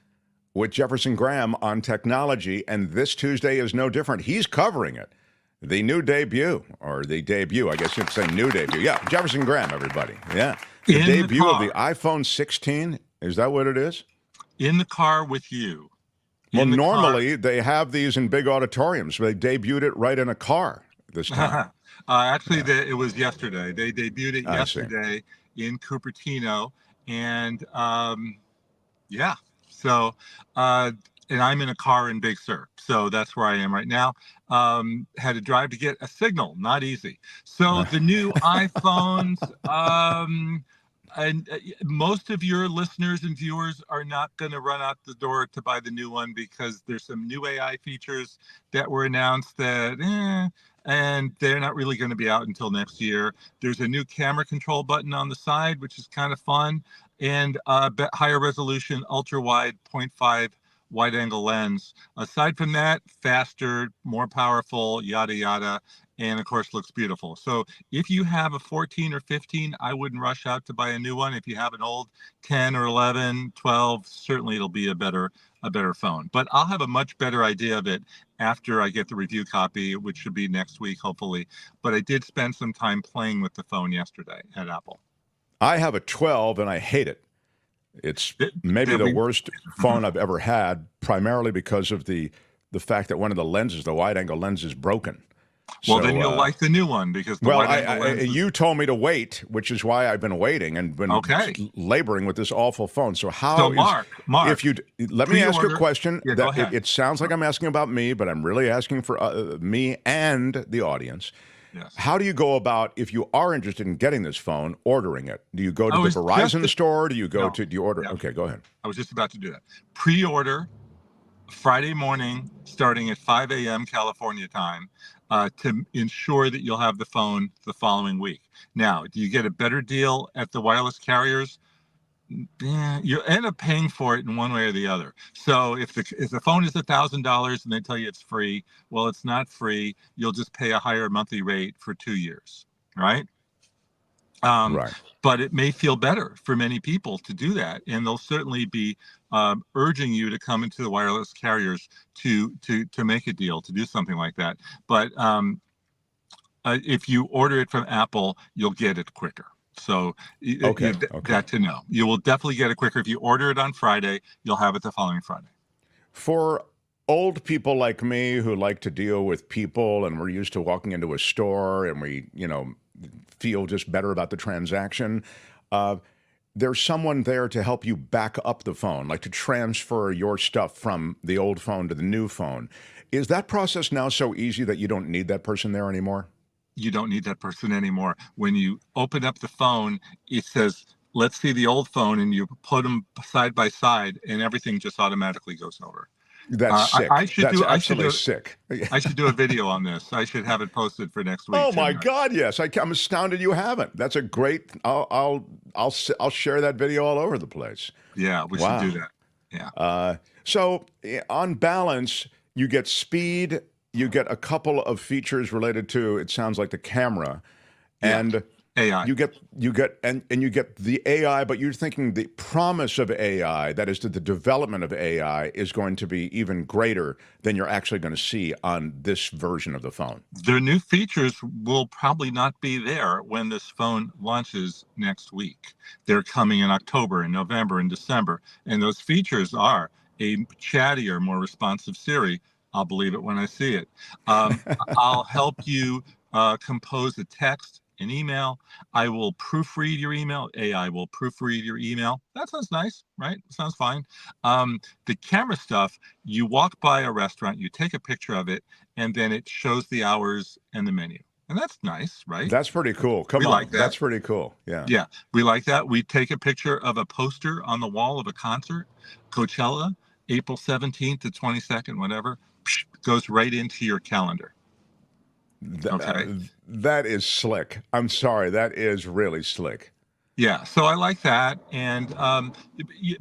with Jefferson Graham on technology, and this Tuesday is no different. He's covering it. The new debut, or the debut, I guess you'd say new debut. Yeah, Jefferson Graham, everybody. Yeah. The debut of the iPhone 16. Is that what it is? In the car with you. Well, normally they have these in big auditoriums. They debuted it right in a car this time. Actually, it was yesterday. They debuted it yesterday in Cupertino. And yeah, so... and I'm in a car in Big Sur, so that's where I am right now. Had to drive to get a signal, not easy. So the new iPhones, and most of your listeners and viewers are not going to run out the door to buy the new one because there's some new AI features that were announced that, and they're not really going to be out until next year. There's a new camera control button on the side, which is kind of fun, and higher resolution, ultra wide 0.5 wide angle lens. Aside from that, faster, more powerful, yada yada, and of course looks beautiful. So if you have a 14 or 15, I wouldn't rush out to buy a new one. If you have an old 10 or 11, 12, certainly it'll be a better phone. But I'll have a much better idea of it after I get the review copy, which should be next week, hopefully. But I did spend some time playing with the phone yesterday at Apple. I have a 12 and I hate it. It's maybe the worst phone I've ever had, primarily because of the fact that one of the lenses, the wide-angle lens, is broken. Well, then you'll like the new one because the wide-angle lens you told me to wait, which is why I've been waiting and been laboring with this awful phone. So Mark, if you let me ask you a question. Yeah, it sounds like I'm asking about me, but I'm really asking for me and the audience. Yes. How do you go about, if you are interested in getting this phone, ordering it? Do you go to the Verizon store? Do you go do you order? Yeah. Okay, go ahead. I was just about to do that. Pre-order Friday morning, starting at 5 a.m. California time, to ensure that you'll have the phone the following week. Now, do you get a better deal at the wireless carriers? Yeah, you end up paying for it in one way or the other. So if the phone is $1,000 and they tell you it's free, well, it's not free. You'll just pay a higher monthly rate for 2 years, right? Right. But it may feel better for many people to do that, and they'll certainly be urging you to come into the wireless carriers to make a deal, to do something like that. But if you order it from Apple, you'll get it quicker. So that to know. You will definitely get it quicker. If you order it on Friday, you'll have it the following Friday. For old people like me who like to deal with people and we're used to walking into a store and we, feel just better about the transaction, there's someone there to help you back up the phone, like to transfer your stuff from the old phone to the new phone. Is that process now so easy that you don't need that person there anymore? You don't need that person anymore. When you open up the phone, it says, let's see the old phone, and you put them side by side, and everything just automatically goes over. That's sick. That's absolutely sick. I should do a video on this. I should have it posted for next week. Oh my God, yes! I'm astounded you haven't. That's a great. I'll share that video all over the place. Yeah, we should do that. Yeah. So on balance, you get speed. You get a couple of features related to, it sounds like, the camera, and AI. You get the AI, but you're thinking the promise of AI, that is, the development of AI, is going to be even greater than you're actually going to see on this version of the phone. Their new features will probably not be there when this phone launches next week. They're coming in October and November and December, and those features are a chattier, more responsive Siri. I'll believe it when I see it. I'll help you compose a text, an email. I will proofread your email. AI will proofread your email. That sounds nice, right? Sounds fine. The camera stuff, you walk by a restaurant, you take a picture of it, and then it shows the hours and the menu. And that's nice, right? That's pretty cool. Come on. Like that. That's pretty cool. Yeah. Yeah. We like that. We take a picture of a poster on the wall of a concert, Coachella, April 17th to 22nd, whatever, goes right into your calendar. That is slick. I'm sorry. That is really slick. Yeah, so I like that, and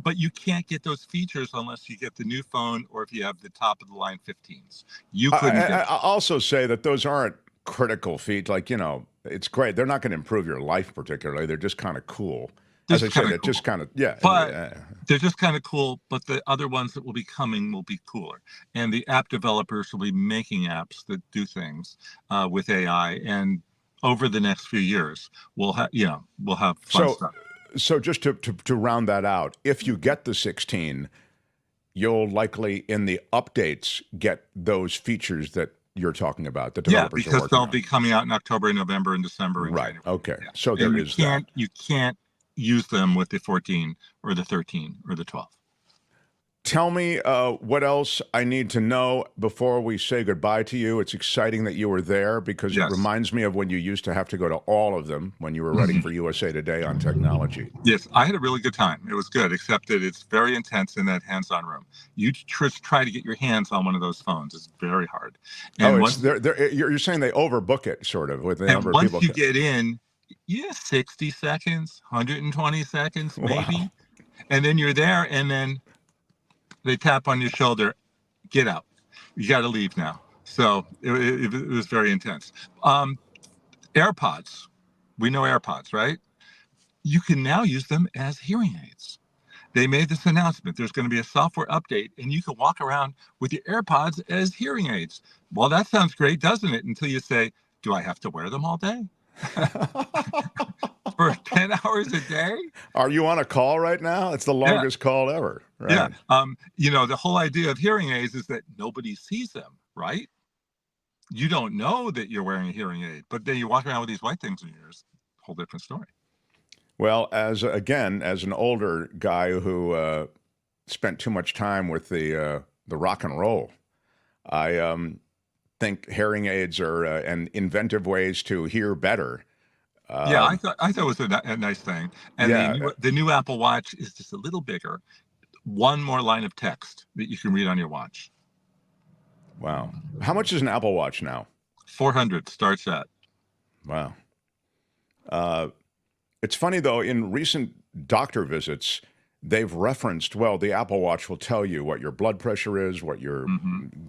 but you can't get those features unless you get the new phone or if you have the top of the line 15s. You couldn't. I also say that those aren't critical features. Like, it's great. They're not going to improve your life particularly. They're just kind of cool. As I said, just kind of But they're just kind of cool. But the other ones that will be coming will be cooler, and the app developers will be making apps that do things with AI and. Over the next few years, we'll have fun stuff. So just to round that out, if you get the 16, you'll likely in the updates get those features that you're talking about. The developers because they'll be coming out in October, November, and December. And right. January. Okay. Yeah. So there is that. You can't use them with the 14 or the 13 or the 12. Tell me what else I need to know before we say goodbye to you. It's exciting that you were there because it reminds me of when you used to have to go to all of them when you were writing for USA Today on technology. Yes, I had a really good time. It was good, except that it's very intense in that hands-on room. You just try to get your hands on one of those phones. It's very hard. And you're saying they overbook it, sort of, with the number of people. Once you get in, 60 seconds, 120 seconds, maybe. Wow. And then you're there, and then they tap on your shoulder, get out. You got to leave now. So it was very intense. AirPods, we know AirPods, right? You can now use them as hearing aids. They made this announcement. There's going to be a software update, and you can walk around with your AirPods as hearing aids. Well, that sounds great, doesn't it? Until you say, do I have to wear them all day? For 10 hours a day? Are you on a call right now? It's the longest call ever. Right? Yeah. The whole idea of hearing aids is that nobody sees them, right? You don't know that you're wearing a hearing aid, but then you walk around with these white things in your ears. Whole different story. Well, as an older guy who spent too much time with the rock and roll, I think hearing aids are and inventive ways to hear better. I thought it was a nice thing. And the new Apple Watch is just a little bigger. One more line of text that you can read on your watch. Wow. How much is an Apple Watch now? $400 starts at. Wow. It's funny, though, in recent doctor visits, they've referenced, the Apple Watch will tell you what your blood pressure is, what your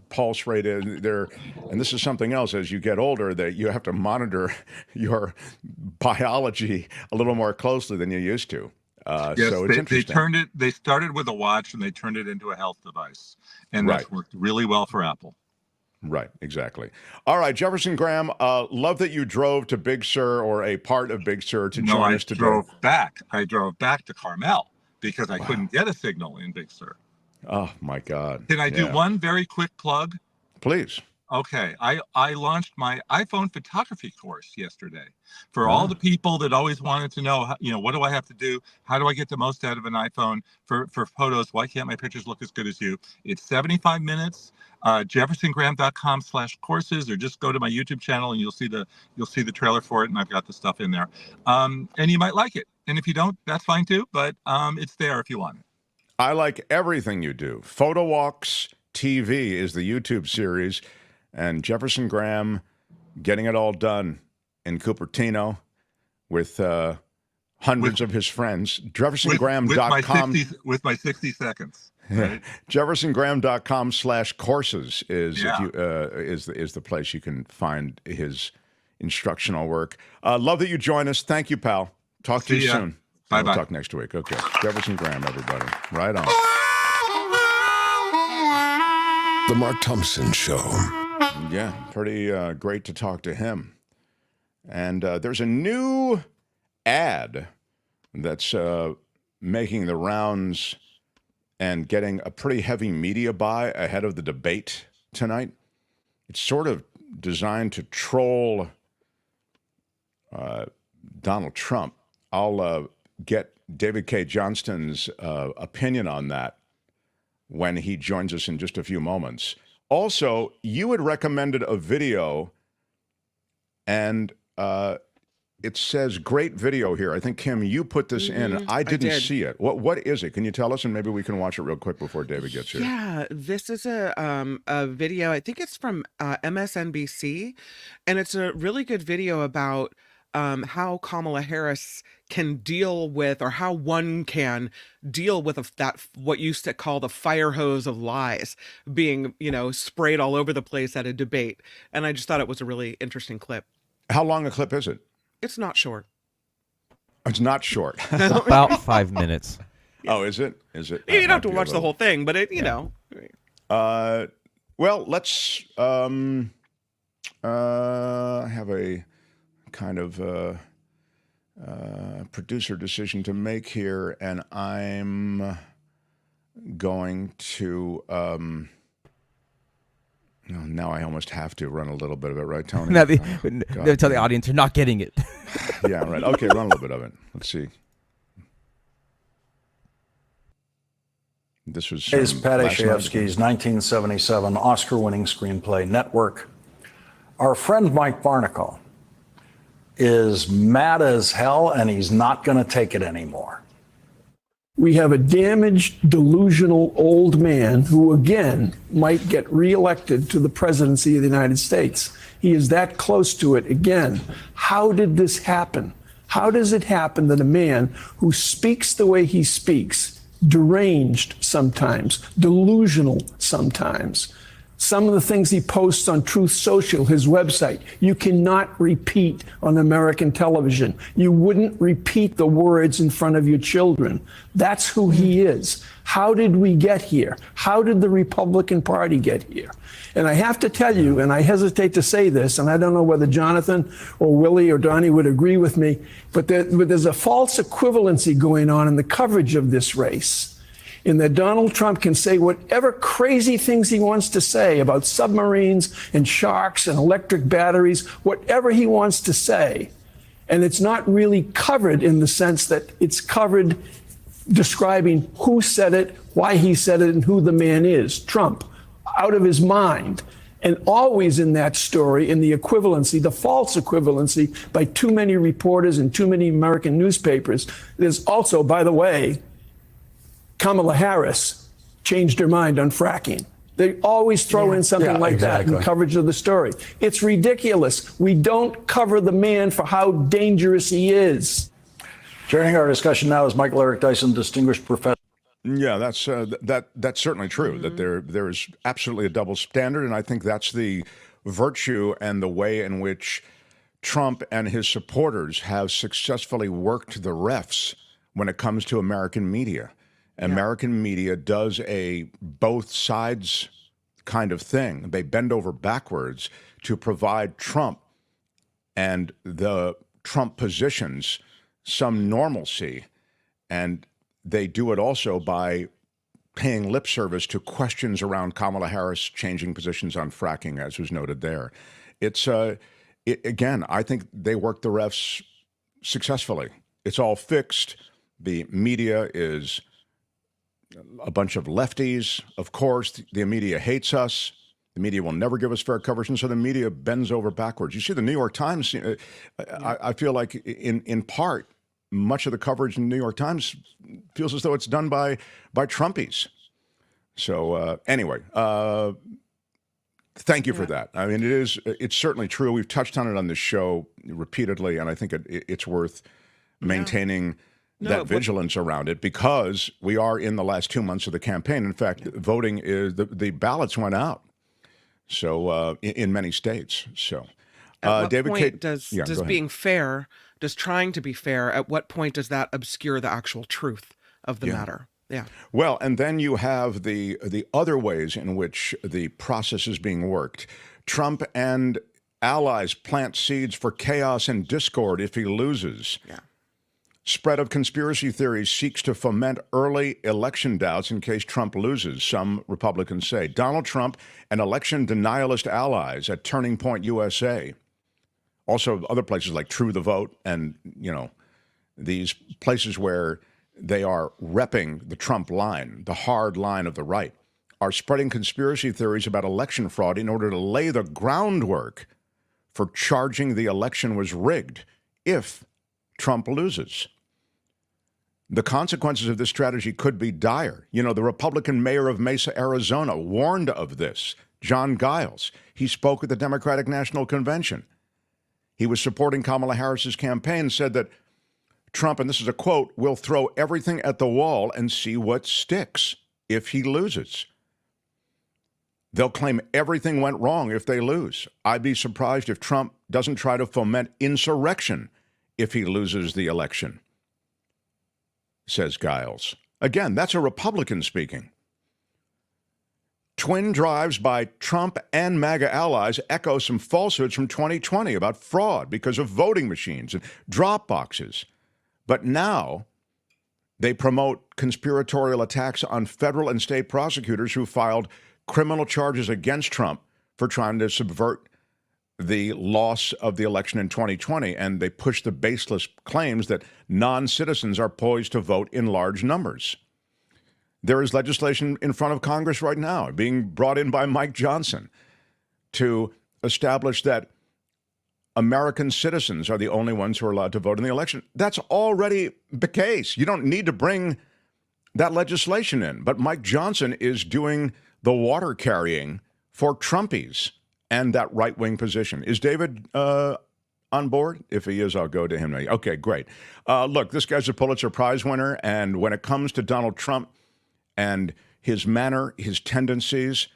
pulse rate is. And this is something else. As you get older, that you have to monitor your biology a little more closely than you used to. Yes, so it's interesting. They started with a watch and they turned it into a health device. And that's worked really well for Apple. Right, exactly. All right, Jefferson Graham, love that you drove to Big Sur or a part of Big Sur to join us today. I drove back to Carmel because I couldn't get a signal in Big Sur. Oh, my God. Can I do one very quick plug? Please. Okay, I launched my iPhone photography course yesterday for all the people that always wanted to know, what do I have to do? How do I get the most out of an iPhone for photos? Why can't my pictures look as good as you? It's 75 minutes. jeffersongraham.com/courses, or just go to my YouTube channel and you'll see the trailer for it, and I've got the stuff in there. And you might like it. And if you don't, that's fine too, but it's there if you want it. I like everything you do. Photo Walks TV is the YouTube series, and Jefferson Graham getting it all done in Cupertino with hundreds of his friends. JeffersonGraham.com with my 60 seconds. Right? JeffersonGraham.com/courses is is the place you can find his instructional work. Love that you join us. Thank you, pal. Talk to you soon. Bye-bye. We'll talk next week. Okay. Jefferson Graham, everybody. Right on. The Mark Thompson Show. Yeah, pretty great to talk to him. And there's a new ad that's making the rounds and getting a pretty heavy media buy ahead of the debate tonight. It's sort of designed to troll Donald Trump. I'll get David Cay Johnston's opinion on that when he joins us in just a few moments. Also, you had recommended a video, and it says great video here. I think, Kim, you put this in. I didn't see it. What is it? Can you tell us? And maybe we can watch it real quick before David gets here. Yeah, this is a video. I think it's from MSNBC, and it's a really good video about how Kamala Harris can deal with, or how one can deal with that what used to call the fire hose of lies being, sprayed all over the place at a debate. And I just thought it was a really interesting clip. How long a clip is it? It's not short. It's not short. About 5 minutes. Oh, is it? Is it? You don't have to watch the whole thing, but you know. Well, let's have a kind of producer decision to make here, and I'm going to. Now I almost have to run a little bit of it, right, Tony? They'll tell the audience you're not getting it. Yeah, right. Okay, run a little bit of it. Let's see. This was Is Paddy Chayefsky's 1977 Oscar-winning screenplay Network. Our friend Mike Barnicle is mad as hell, and he's not going to take it anymore. We have a damaged, delusional old man who, again, might get reelected to the presidency of the United States. He is that close to it again. How did this happen? How does it happen that a man who speaks the way he speaks, deranged sometimes, delusional sometimes, some of the things he posts on Truth Social, his website, you cannot repeat on American television. You wouldn't repeat the words in front of your children. That's who he is. How did we get here? How did the Republican Party get here? And I have to tell you, and I hesitate to say this, and I don't know whether Jonathan or Willie or Donnie would agree with me, but there's a false equivalency going on in the coverage of this race, in that Donald Trump can say whatever crazy things he wants to say about submarines and sharks and electric batteries, whatever he wants to say. And it's not really covered in the sense that it's covered describing who said it, why he said it, and who the man is, Trump, out of his mind. And always in that story, in the equivalency, the false equivalency by too many reporters and too many American newspapers, there's also, by the way, Kamala Harris changed her mind on fracking. They always throw in something like that in coverage of the story. It's ridiculous. We don't cover the man for how dangerous he is. Joining our discussion now is Michael Eric Dyson, distinguished professor. Yeah, that's certainly true, that there is absolutely a double standard, and I think that's the virtue and the way in which Trump and his supporters have successfully worked the refs when it comes to American media. American media does a both sides kind of thing. They bend over backwards to provide Trump and the Trump positions some normalcy. And they do it also by paying lip service to questions around Kamala Harris changing positions on fracking, as was noted there. It's, again, I think they work the refs successfully. It's all fixed. The media is a bunch of lefties. Of course, the media hates us. The media will never give us fair coverage, and so the media bends over backwards. You see the New York Times, I feel like in part, much of the coverage in the New York Times feels as though it's done by Trumpies. So anyway, thank you for that. I mean, it's certainly true. We've touched on it on this show repeatedly, and I think it's worth maintaining that vigilance around it, because we are in the last 2 months of the campaign. In fact, voting is the ballots went out. So in many states. So at what David point Cay, does being fair, does trying to be fair, at what point does that obscure the actual truth of the matter? Yeah. Well, and then you have the other ways in which the process is being worked. Trump and allies plant seeds for chaos and discord if he loses. Yeah. Spread of conspiracy theories seeks to foment early election doubts in case Trump loses, some Republicans say. Donald Trump and election denialist allies at Turning Point USA. Also other places like True the Vote and, these places where they are repping the Trump line, the hard line of the right, are spreading conspiracy theories about election fraud in order to lay the groundwork for charging the election was rigged if Trump loses. The consequences of this strategy could be dire. You know, the Republican mayor of Mesa, Arizona, warned of this, John Giles. He spoke at the Democratic National Convention. He was supporting Kamala Harris's campaign, said that Trump, and this is a quote, will throw everything at the wall and see what sticks if he loses. They'll claim everything went wrong if they lose. I'd be surprised if Trump doesn't try to foment insurrection if he loses the election, says Giles. Again, that's a Republican speaking. Twin drives by Trump and MAGA allies echo some falsehoods from 2020 about fraud because of voting machines and drop boxes. But now they promote conspiratorial attacks on federal and state prosecutors who filed criminal charges against Trump for trying to subvert the loss of the election in 2020. And they push the baseless claims that non-citizens are poised to vote in large numbers. There is legislation in front of Congress right now being brought in by Mike Johnson to establish that American citizens are the only ones who are allowed to vote in the election. That's already the case. You don't need to bring that legislation in. But Mike Johnson is doing the water carrying for Trumpies and that right-wing position. Is David on board? If he is, I'll go to him now. Okay, great. Look, this guy's a Pulitzer Prize winner, and when it comes to Donald Trump and his manner, his tendencies,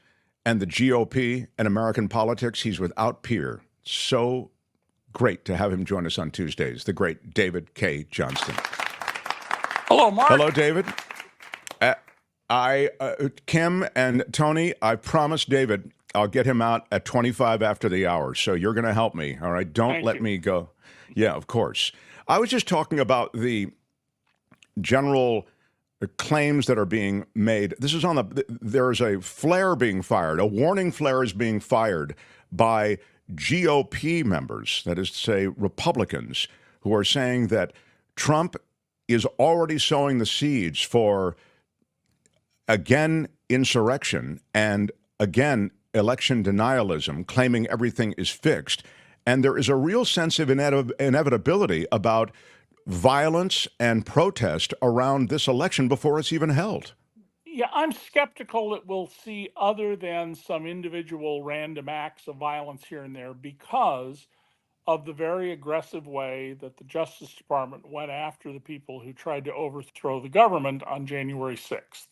and the GOP and American politics, he's without peer. So great to have him join us on Tuesdays, the great David Cay Johnston. Hello, Mark. Hello, David. Kim and Tony, I promised David I'll get him out at 25 after the hour, so you're going to help me, all right? Don't let me go. Yeah, of course. I was just talking about the general claims that are being made. This is there is a flare being fired. A warning flare is being fired by GOP members, that is to say Republicans, who are saying that Trump is already sowing the seeds for, again, insurrection and, again, election denialism, claiming everything is fixed. And there is a real sense of inevitability about violence and protest around this election before it's even held. Yeah, I'm skeptical that we'll see other than some individual random acts of violence here and there because of the very aggressive way that the Justice Department went after the people who tried to overthrow the government on January 6th.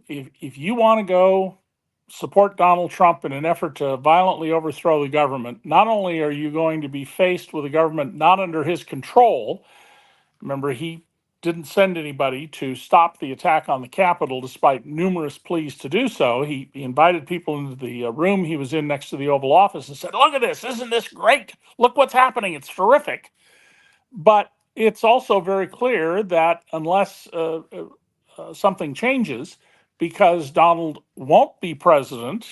If you want to go support Donald Trump in an effort to violently overthrow the government, not only are you going to be faced with a government not under his control, remember he didn't send anybody to stop the attack on the Capitol despite numerous pleas to do so. He invited people into the room he was in next to the Oval Office and said, look at this, isn't this great? Look what's happening, it's terrific. But it's also very clear that unless something changes, because Donald won't be president,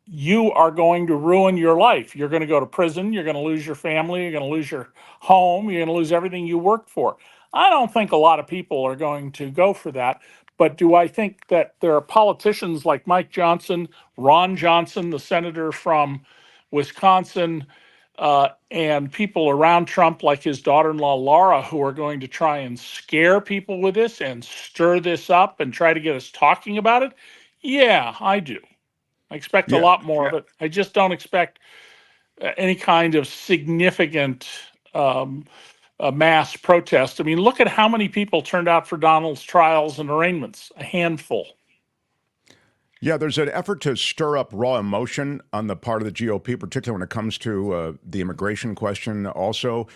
you are going to ruin your life. You're going to go to prison, you're going to lose your family, you're going to lose your home, you're going to lose everything you worked for. I don't think a lot of people are going to go for that, but do I think that there are politicians like Mike Johnson, Ron Johnson, the senator from Wisconsin, and people around Trump like his daughter-in-law Laura who are going to try and scare people with this and stir this up and try to get us talking about it? Yeah, I do. I expect a lot more of it. I just don't expect any kind of significant mass protest. I mean, look at how many people turned out for Donald's trials and arraignments. A handful. Yeah, there's an effort to stir up raw emotion on the part of the GOP, particularly when it comes to the immigration question also.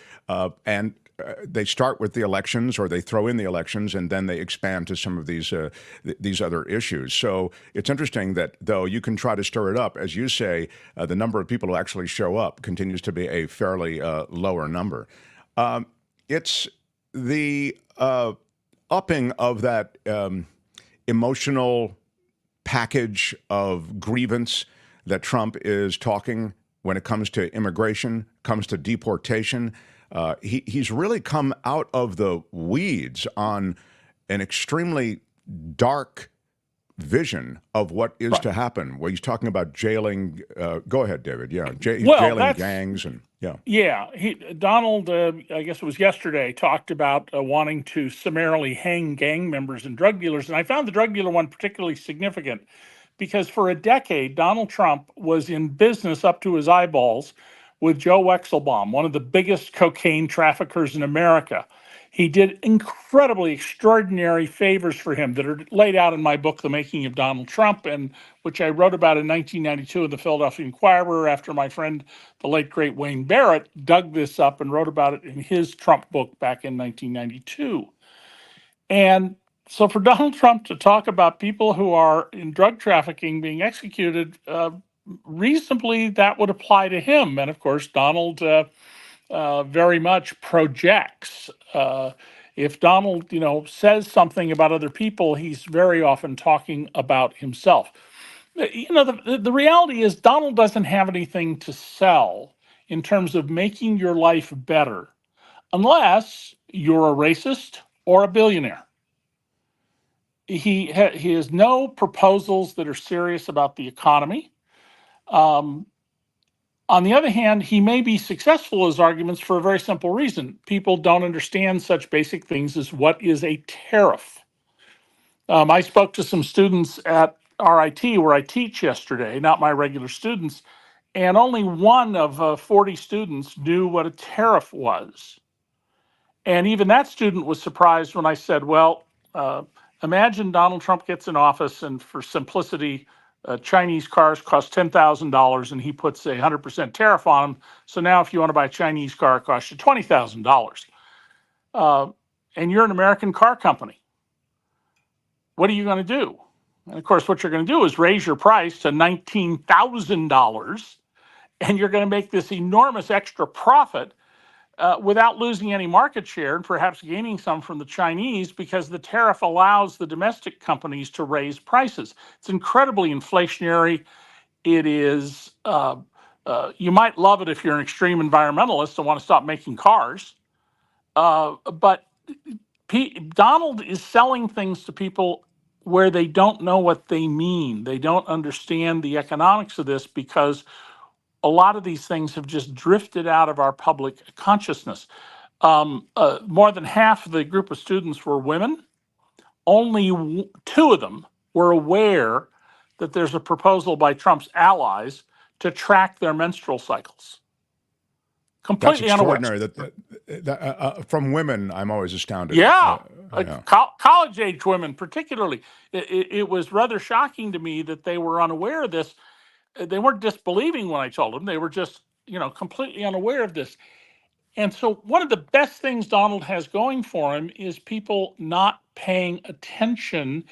And they start with the elections, or they throw in the elections, and then they expand to some of these other issues. So it's interesting that, though you can try to stir it up, as you say, the number of people who actually show up continues to be a fairly lower number. It's the upping of that emotional package of grievance that Trump is talking when it comes to immigration, comes to deportation. He's really come out of the weeds on an extremely dark vision of what is to happen. Where he's talking about jailing. Go ahead, David. Yeah, jailing gangs and. Yeah. Donald, I guess it was yesterday, talked about wanting to summarily hang gang members and drug dealers. And I found the drug dealer one particularly significant because for a decade, Donald Trump was in business up to his eyeballs with Joe Wexelbaum, one of the biggest cocaine traffickers in America. He did incredibly extraordinary favors for him that are laid out in my book, The Making of Donald Trump, and which I wrote about in 1992 in the Philadelphia Inquirer after my friend, the late great Wayne Barrett, dug this up and wrote about it in his Trump book back in 1992. And so for Donald Trump to talk about people who are in drug trafficking being executed, reasonably that would apply to him. And of course, Donald very much projects. If Donald, says something about other people, he's very often talking about himself. The reality is Donald doesn't have anything to sell in terms of making your life better unless you're a racist or a billionaire. He has no proposals that are serious about the economy. On the other hand, he may be successful in his arguments for a very simple reason. People don't understand such basic things as what is a tariff. I spoke to some students at RIT where I teach yesterday, not my regular students, and only one of 40 students knew what a tariff was. And even that student was surprised when I said, well, imagine Donald Trump gets in office and for simplicity, Chinese cars cost $10,000 and he puts a 100% tariff on them. So now if you want to buy a Chinese car, it costs you $20,000. And you're an American car company. What are you going to do? And of course, what you're going to do is raise your price to $19,000 and you're going to make this enormous extra profit without losing any market share and perhaps gaining some from the Chinese because the tariff allows the domestic companies to raise prices. It's incredibly inflationary. It is, you might love it if you're an extreme environmentalist and want to stop making cars. But Donald is selling things to people where they don't know what they mean. They don't understand the economics of this because a lot of these things have just drifted out of our public consciousness. More than half of the group of students were women. Only two of them were aware that there's a proposal by Trump's allies to track their menstrual cycles. Completely extraordinary. That from women, I'm always astounded. College-age women particularly. It was rather shocking to me that they were unaware of this. They weren't disbelieving when I told them. They were just, completely unaware of this. And so one of the best things Donald has going for him is people not paying attention.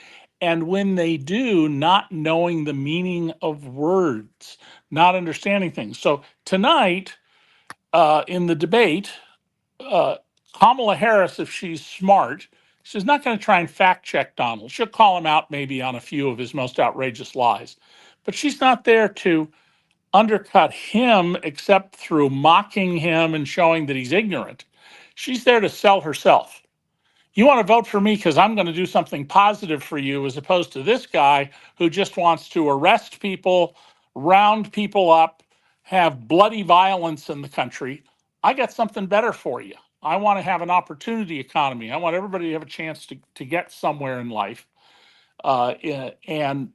And when they do, not knowing the meaning of words, not understanding things. So tonight, in the debate, Kamala Harris, if she's smart, she's not going to try and fact check Donald. She'll call him out maybe on a few of his most outrageous lies. But she's not there to undercut him except through mocking him and showing that he's ignorant. She's there to sell herself. You want to vote for me because I'm going to do something positive for you, as opposed to this guy who just wants to arrest people, round people up, have bloody violence in the country. I got something better for you. I want to have an opportunity economy. I want everybody to have a chance to get somewhere in life. And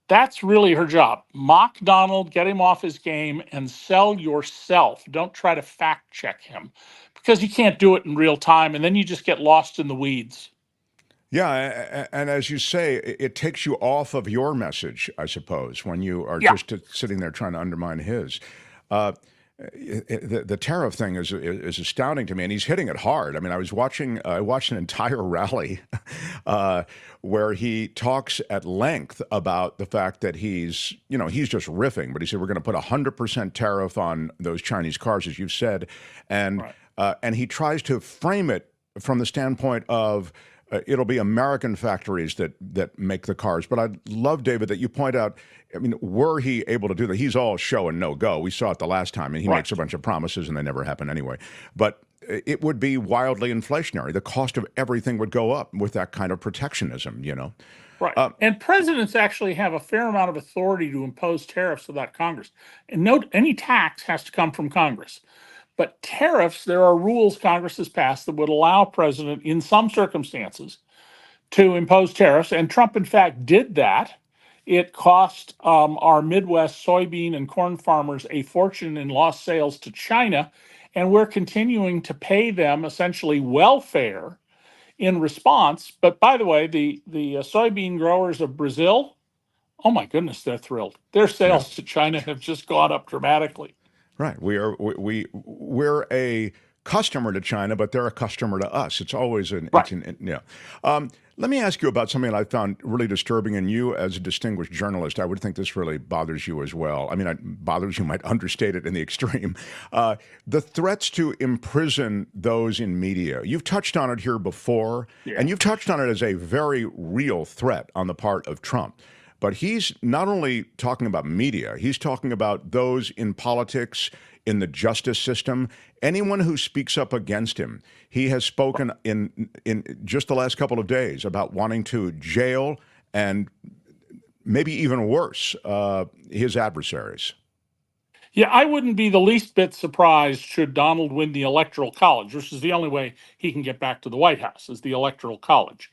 that's really her job. Mock Donald, get him off his game, and sell yourself. Don't try to fact check him because you can't do it in real time, and then you just get lost in the weeds. Yeah, and as you say, it takes you off of your message, I suppose, when you are just sitting there trying to undermine his. The tariff thing is astounding to me, and he's hitting it hard. I mean, I watched an entire rally where he talks at length about the fact that he's just riffing, but he said we're going to put 100% tariff on those Chinese cars, as you said, and he tries to frame it from the standpoint of it'll be American factories that make the cars. But I love, David, that you point out, I mean, were he able to do that? He's all show and no go. We saw it the last time, and he makes a bunch of promises, and they never happen anyway. But it would be wildly inflationary. The cost of everything would go up with that kind of protectionism, Right. And presidents actually have a fair amount of authority to impose tariffs without Congress. And note, any tax has to come from Congress. But tariffs, there are rules Congress has passed that would allow a president in some circumstances to impose tariffs. And Trump, in fact, did that. It cost our Midwest soybean and corn farmers a fortune in lost sales to China. And we're continuing to pay them essentially welfare in response. But by the way, the soybean growers of Brazil, oh my goodness, they're thrilled. Their sales to China have just gone up dramatically. Right. We're a customer to China, but they're a customer to us. It's always let me ask you about something that I found really disturbing, and you, as a distinguished journalist, I would think this really bothers you as well. I mean, bothers you might understate it in the extreme. The threats to imprison those in media. You've touched on it here before, and you've touched on it as a very real threat on the part of Trump. But he's not only talking about media, he's talking about those in politics, in the justice system, anyone who speaks up against him. He has spoken in just the last couple of days about wanting to jail and maybe even worse, his adversaries. Yeah, I wouldn't be the least bit surprised should Donald win the Electoral College, which is the only way he can get back to the White House, is the Electoral College.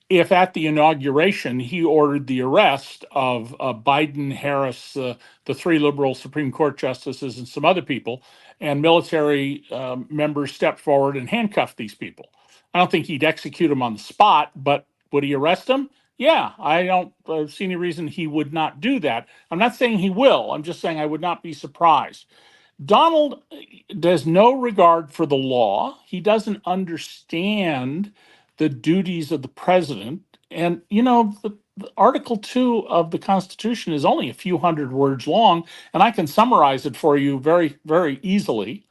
If at the inauguration he ordered the arrest of Biden, Harris, the three liberal Supreme Court justices, and some other people, and military members stepped forward and handcuffed these people. I don't think he'd execute them on the spot, but would he arrest them? Yeah, I don't see any reason he would not do that. I'm not saying he will. I'm just saying I would not be surprised. Donald has no regard for the law. He doesn't understand the duties of the president. And, the Article 2 of the Constitution is only a few hundred words long, and I can summarize it for you very, very easily.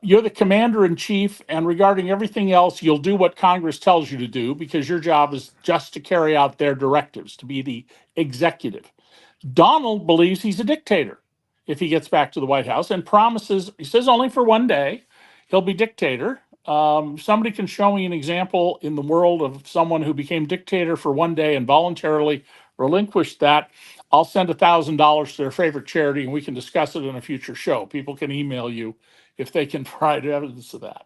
You're the commander in chief, and regarding everything else, you'll do what Congress tells you to do because your job is just to carry out their directives, to be the executive. Donald believes he's a dictator if he gets back to the White House and promises, he says only for one day, he'll be dictator. Somebody can show me an example in the world of someone who became dictator for one day and voluntarily relinquished that. I'll send $1,000 to their favorite charity and we can discuss it in a future show. People can email you if they can provide evidence of that.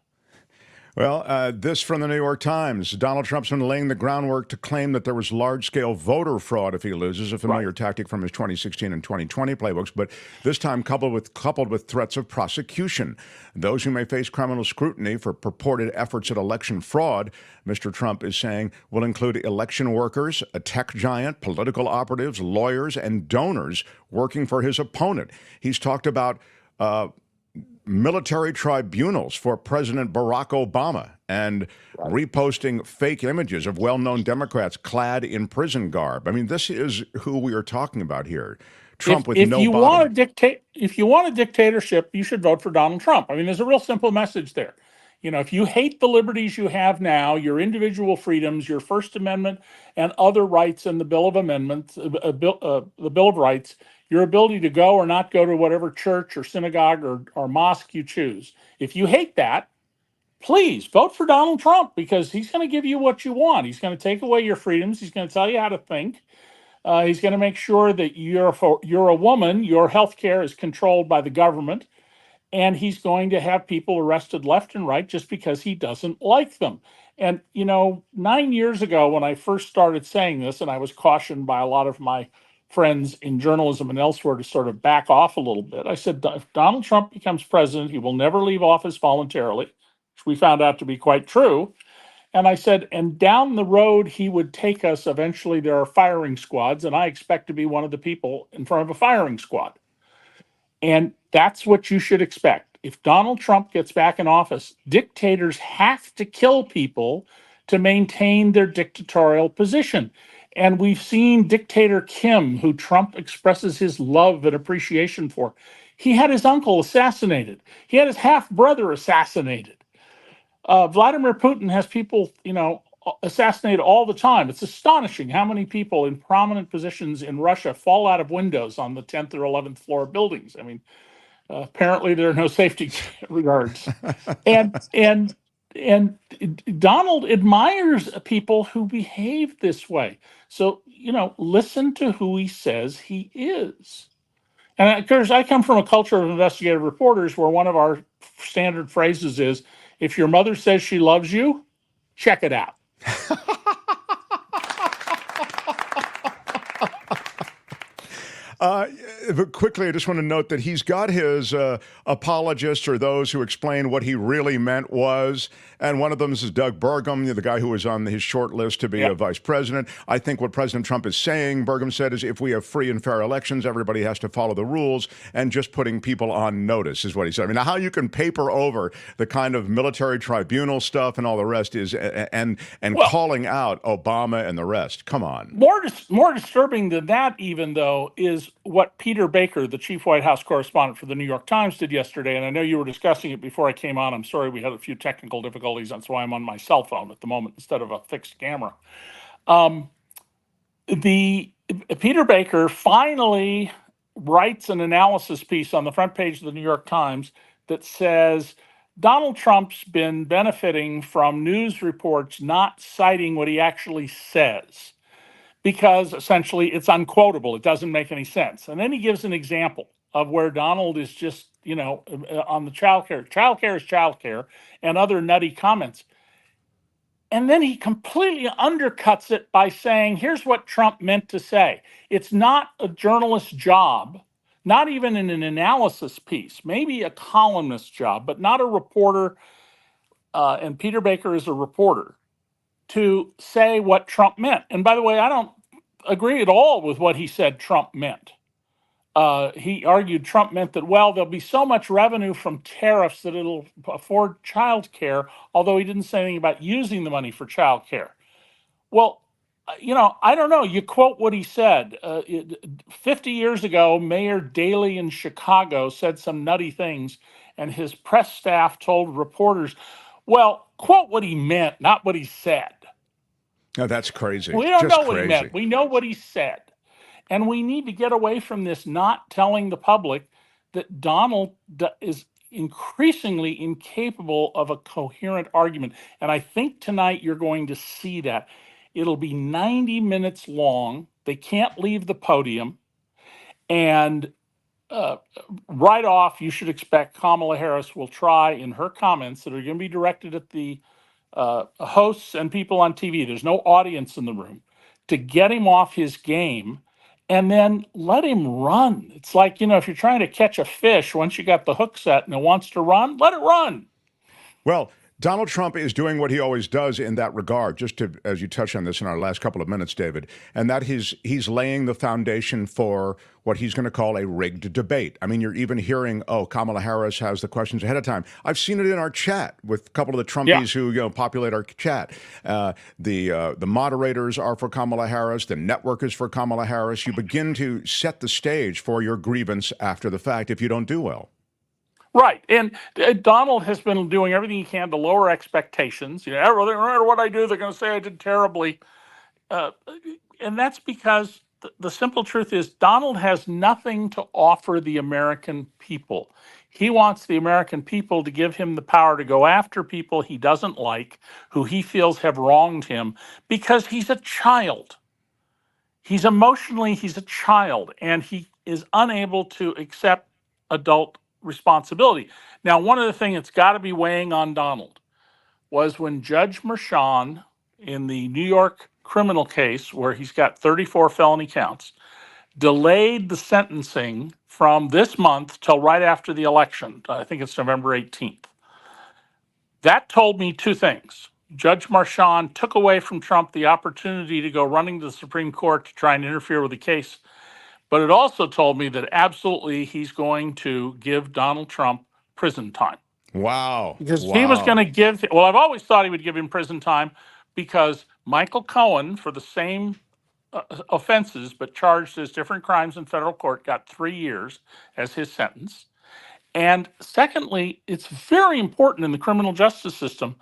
Well, this from the New York Times. Donald Trump's been laying the groundwork to claim that there was large-scale voter fraud if he loses, a familiar tactic from his 2016 and 2020 playbooks, but this time coupled with threats of prosecution. Those who may face criminal scrutiny for purported efforts at election fraud, Mr. Trump is saying, will include election workers, a tech giant, political operatives, lawyers, and donors working for his opponent. He's talked about military tribunals for President Barack Obama and reposting fake images of well-known Democrats clad in prison garb. I mean, this is who we are talking about here. Trump with no bottom. If you want a dictatorship, you should vote for Donald Trump. I mean, there's a real simple message there. If you hate the liberties you have now, your individual freedoms, your First Amendment and other rights in the Bill of Amendments, the Bill of Rights, your ability to go or not go to whatever church or synagogue or mosque you choose. If you hate that, please vote for Donald Trump because he's going to give you what you want. He's going to take away your freedoms. He's going to tell you how to think. He's going to make sure that you're a woman, your health care is controlled by the government. And he's going to have people arrested left and right just because he doesn't like them. And, 9 years ago when I first started saying this, and I was cautioned by a lot of my friends in journalism and elsewhere to sort of back off a little bit, I said, if Donald Trump becomes president, he will never leave office voluntarily, which we found out to be quite true. And I said, and down the road, he would take us. Eventually, there are firing squads, and I expect to be one of the people in front of a firing squad. And that's what you should expect. If Donald Trump gets back in office, dictators have to kill people to maintain their dictatorial position. And we've seen dictator Kim, who Trump expresses his love and appreciation for. He had his uncle assassinated. He had his half-brother assassinated. Vladimir Putin has people, assassinated all the time. It's astonishing how many people in prominent positions in Russia fall out of windows on the 10th or 11th floor buildings. I mean, apparently there are no safety regards. And Donald admires people who behave this way. So, listen to who he says he is. And of course, I come from a culture of investigative reporters where one of our standard phrases is, if your mother says she loves you, check it out. But quickly, I just want to note that he's got his apologists, or those who explain what he really meant was, and one of them is Doug Burgum, the guy who was on his short list to be a vice president. I think what President Trump is saying, Burgum said, is if we have free and fair elections, everybody has to follow the rules, and just putting people on notice is what he said. I mean, how you can paper over the kind of military tribunal stuff and all the rest is, and calling out Obama and the rest. Come on. More disturbing than that, even though, is what Peter Baker, the chief White House correspondent for the New York Times, did yesterday. And I know you were discussing it before I came on. I'm sorry, we had a few technical difficulties. That's why I'm on my cell phone at the moment instead of a fixed camera. Peter Baker finally writes an analysis piece on the front page of the New York Times that says Donald Trump's been benefiting from news reports not citing what he actually says, because essentially it's unquotable. It doesn't make any sense. And then he gives an example of where Donald is just, on the childcare is childcare, and other nutty comments. And then he completely undercuts it by saying, here's what Trump meant to say. It's not a journalist's job, not even in an analysis piece, maybe a columnist's job, but not a reporter, and Peter Baker is a reporter, to say what Trump meant. And by the way, I don't agree at all with what he said Trump meant. He argued Trump meant that, well, there'll be so much revenue from tariffs that it'll afford child care, although he didn't say anything about using the money for child care. Well, I don't know. You quote what he said. 50 years ago, Mayor Daley in Chicago said some nutty things, and his press staff told reporters, well, quote what he meant, not what he said. No, that's crazy. We don't know what he meant. We know what he said. And we need to get away from this not telling the public that Donald is increasingly incapable of a coherent argument. And I think tonight you're going to see that. It'll be 90 minutes long. They can't leave the podium. And right off, you should expect Kamala Harris will try, in her comments that are going to be directed at the hosts and people on TV, there's no audience in the room, to get him off his game and then let him run. It's like, if you're trying to catch a fish, once you got the hook set and it wants to run, let it run. Well, Donald Trump is doing what he always does in that regard, just to, as you touched on this in our last couple of minutes, David, and that he's laying the foundation for what he's going to call a rigged debate. I mean, you're even hearing, Kamala Harris has the questions ahead of time. I've seen it in our chat with a couple of the Trumpies who populate our chat. The moderators are for Kamala Harris. The network is for Kamala Harris. You begin to set the stage for your grievance after the fact if you don't do well. Right. And Donald has been doing everything he can to lower expectations. No matter what I do, they're going to say I did terribly. And that's because the simple truth is Donald has nothing to offer the American people. He wants the American people to give him the power to go after people he doesn't like, who he feels have wronged him, because he's a child. He's a child, and he is unable to accept adult responsibility. Now, one of the things that's got to be weighing on Donald was when Judge Merchan, in the New York criminal case where he's got 34 felony counts, delayed the sentencing from this month till right after the election. I think it's November 18th. That told me two things. Judge Merchan took away from Trump the opportunity to go running to the Supreme Court to try and interfere with the case. But it also told me that absolutely he's going to give Donald Trump prison time. Wow. Because he was going to give, I've always thought he would give him prison time because Michael Cohen, for the same offenses but charged as different crimes in federal court, got 3 years as his sentence. And secondly, it's very important in the criminal justice system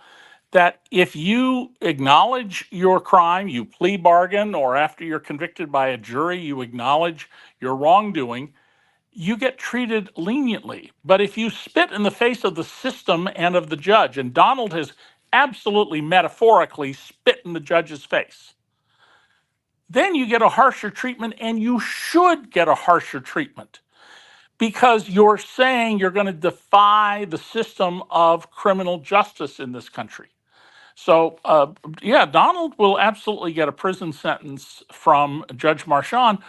that if you acknowledge your crime, you plea bargain, or after you're convicted by a jury, you acknowledge your wrongdoing, you get treated leniently. But if you spit in the face of the system and of the judge, and Donald has absolutely metaphorically spit in the judge's face, then you get a harsher treatment, and you should get a harsher treatment. Because you're saying you're going to defy the system of criminal justice in this country. So, yeah, Donald will absolutely get a prison sentence from Judge Marchand.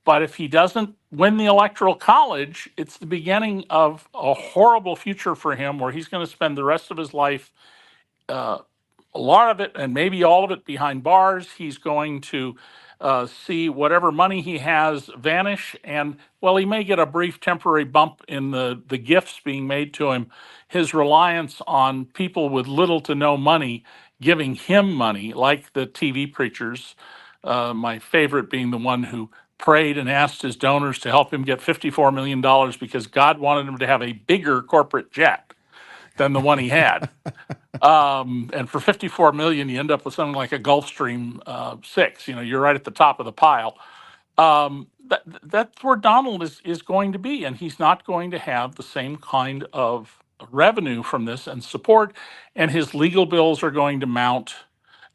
But if he doesn't win the Electoral College, it's the beginning of a horrible future for him where he's going to spend the rest of his life, a lot of it and maybe all of it behind bars. He's going to see whatever money he has vanish. And, well, he may get a brief temporary bump in the gifts being made to him. His reliance on people with little to no money giving him money, like the TV preachers, my favorite being the one who prayed and asked his donors to help him get $54 million because God wanted him to have a bigger corporate jet than the one he had. And for $54 million, you end up with something like a Gulfstream 6. You know, you're right at the top of the pile. That's where Donald is going to be, and he's not going to have the same kind of revenue from this and support, and his legal bills are going to mount.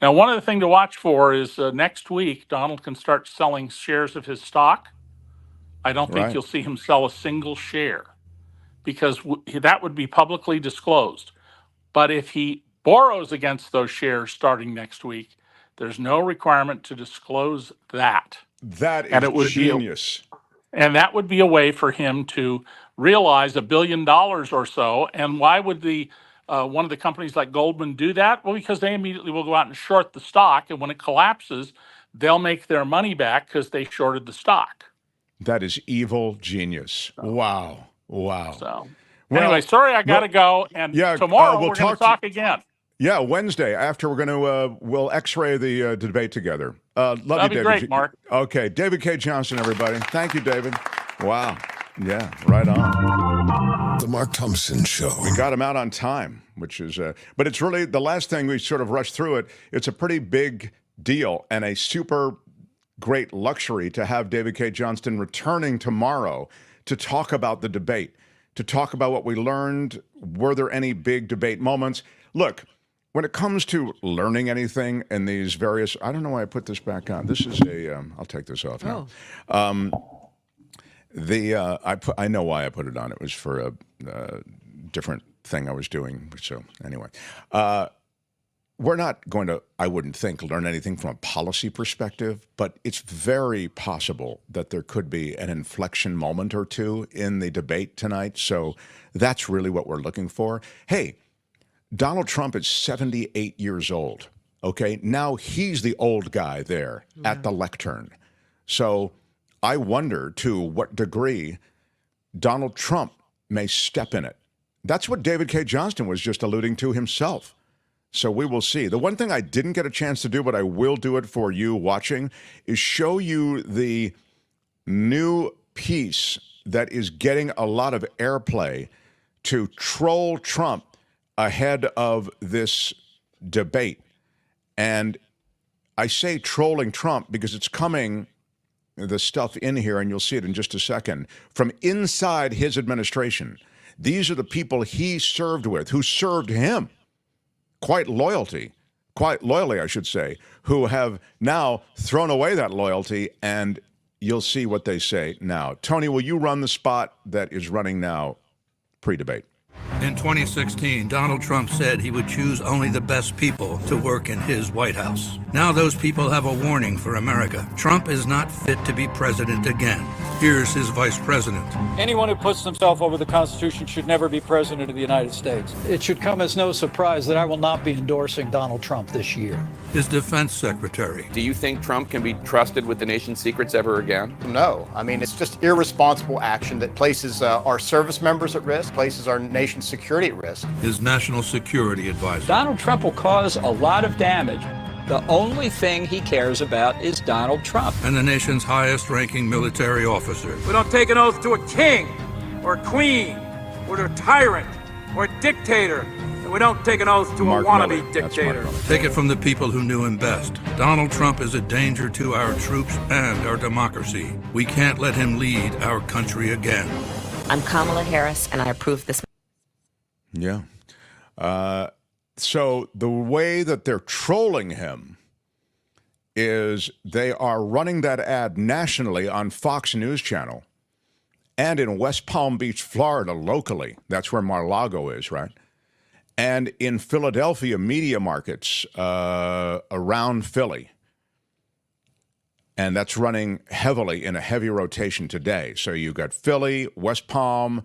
Now, one other thing to watch for is next week, Donald can start selling shares of his stock. I don't think you'll see him sell a single share because that would be publicly disclosed. But if he borrows against those shares starting next week, there's no requirement to disclose that. That is genius. And that would be a way for him to realize $1 billion or so. And why would one of the companies like Goldman do that? Well, because they immediately will go out and short the stock. And when it collapses, they'll make their money back because they shorted the stock. That is evil genius. Wow. So anyway, sorry I got to go. And tomorrow we're going to talk again. Yeah, Wednesday after we're going to we'll X-ray the debate together. Love That'd you, be David. Great, Mark. Okay, David Cay Johnston, everybody. Thank you, David. Wow. Yeah, right on. The Mark Thompson Show. We got him out on time, which is, but it's really the last thing we sort of rushed through it. It's a pretty big deal and a super great luxury to have David Cay Johnston returning tomorrow to talk about the debate, to talk about what we learned. Were there any big debate moments? Look, when it comes to learning anything in these various, I don't know why I put this back on. This is I'll take this off now. I know why I put it on. It was for a different thing I was doing. So anyway, we're not going to, I wouldn't think, learn anything from a policy perspective, but it's very possible that there could be an inflection moment or two in the debate tonight. So that's really what we're looking for. Hey, Donald Trump is 78 years old, okay? Now he's the old guy there at the lectern. So I wonder to what degree Donald Trump may step in it. That's what David Cay Johnston was just alluding to himself. So we will see. The one thing I didn't get a chance to do, but I will do it for you watching, is show you the new piece that is getting a lot of airplay to troll Trump ahead of this debate. And I say trolling Trump because it's coming, the stuff in here, and you'll see it in just a second, from inside his administration. These are the people he served with, who served him quite loyally, I should say, who have now thrown away that loyalty, and you'll see what they say now. Tony, will you run the spot that is running now pre-debate? In 2016, Donald Trump said he would choose only the best people to work in his White House. Now those people have a warning for America. Trump is not fit to be president again. Here's his vice president. Anyone who puts himself over the Constitution should never be president of the United States. It should come as no surprise that I will not be endorsing Donald Trump this year. His defense secretary. Do you think Trump can be trusted with the nation's secrets ever again? No. I mean, it's just irresponsible action that places our service members at risk, places our nation's security at risk. His national security advisor. Donald Trump will cause a lot of damage. The only thing he cares about is Donald Trump. And the nation's highest-ranking military officer. We don't take an oath to a king or a queen or to a tyrant or a dictator. And we don't take an oath to a wannabe dictator. Take it from the people who knew him best. Donald Trump is a danger to our troops and our democracy. We can't let him lead our country again. I'm Kamala Harris, and I approve this. Yeah. So the way that they're trolling him is they are running that ad nationally on Fox News Channel, and in West Palm Beach, Florida, locally. That's where Mar-a-Lago is, right? And in Philadelphia media markets around Philly. And that's running heavily in a heavy rotation today. So you've got Philly, West Palm,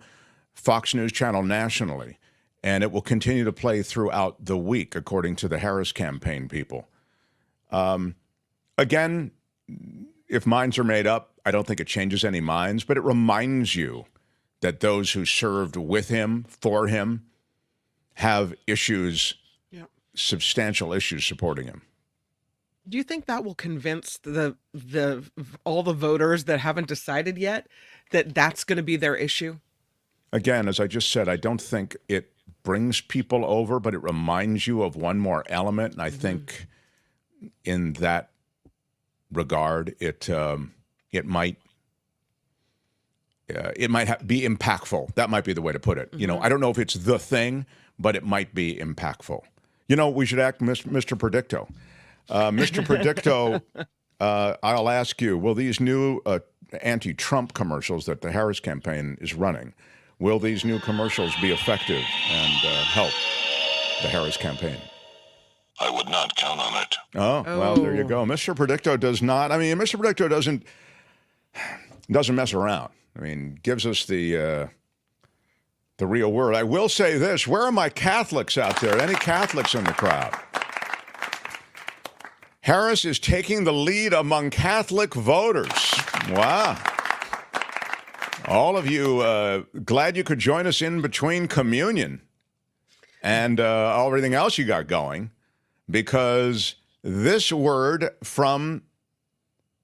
Fox News Channel nationally. And it will continue to play throughout the week, according to the Harris campaign people. Again, if minds are made up, I don't think it changes any minds, but it reminds you that those who served with him, for him, have issues, substantial issues supporting him. Do you think that will convince all the voters that haven't decided yet that that's going to be their issue? Again, as I just said, I don't think it brings people over, but it reminds you of one more element, and I think in that regard, it might be impactful. That might be the way to put it. You know, I don't know if it's the thing, but it might be impactful. You know, we should act Mr. Predicto. Mr. Predicto, I'll ask you, will these new anti-Trump commercials that the Harris campaign is running, will these new commercials be effective and help the Harris campaign? I would not count on it. Oh, well, there you go. Mr. Predicto does not. I mean, Mr. Predicto doesn't mess around. I mean, gives us the real word. I will say this. Where are my Catholics out there? Any Catholics in the crowd? Harris is taking the lead among Catholic voters. Wow. All of you, glad you could join us in between communion and everything else you got going, because this word from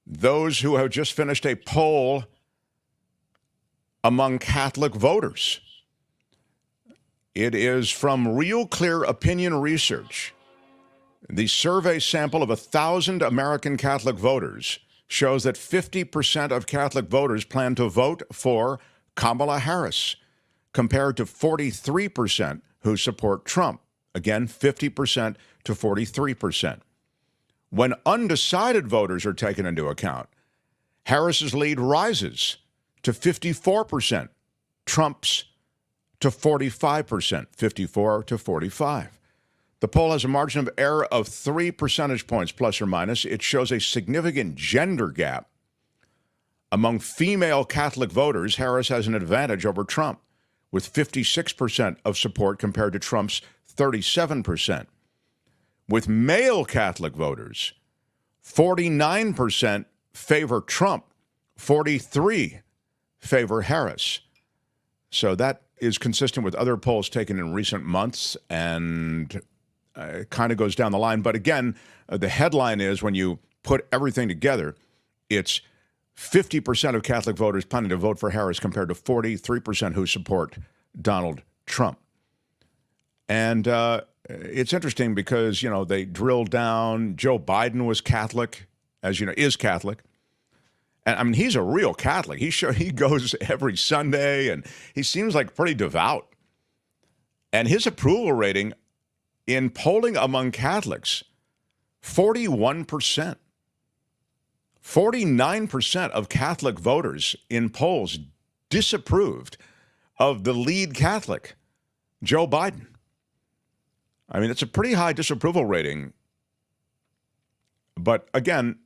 those who have just finished a poll among Catholic voters. It is from Real Clear Opinion Research. The survey sample of 1,000 American Catholic voters shows that 50% of Catholic voters plan to vote for Kamala Harris, compared to 43% who support Trump. Again, 50% to 43%. When undecided voters are taken into account, Harris's lead rises to 54%, Trump's to 45%, 54 to 45. The poll has a margin of error of 3 percentage points, plus or minus. It shows a significant gender gap. Among female Catholic voters, Harris has an advantage over Trump, with 56% of support compared to Trump's 37%. With male Catholic voters, 49% favor Trump, 43% favor Harris. So that is consistent with other polls taken in recent months, and it kind of goes down the line. But again, the headline is, when you put everything together, it's 50% of Catholic voters planning to vote for Harris compared to 43% who support Donald Trump. And it's interesting because, you know, they drilled down. Joe Biden was Catholic, as you know, is Catholic. And I mean, he's a real Catholic. He goes every Sunday, and he seems like pretty devout. And his approval rating in polling among Catholics, 41%. 49% of Catholic voters in polls disapproved of the lead Catholic, Joe Biden. I mean, it's a pretty high disapproval rating. But again,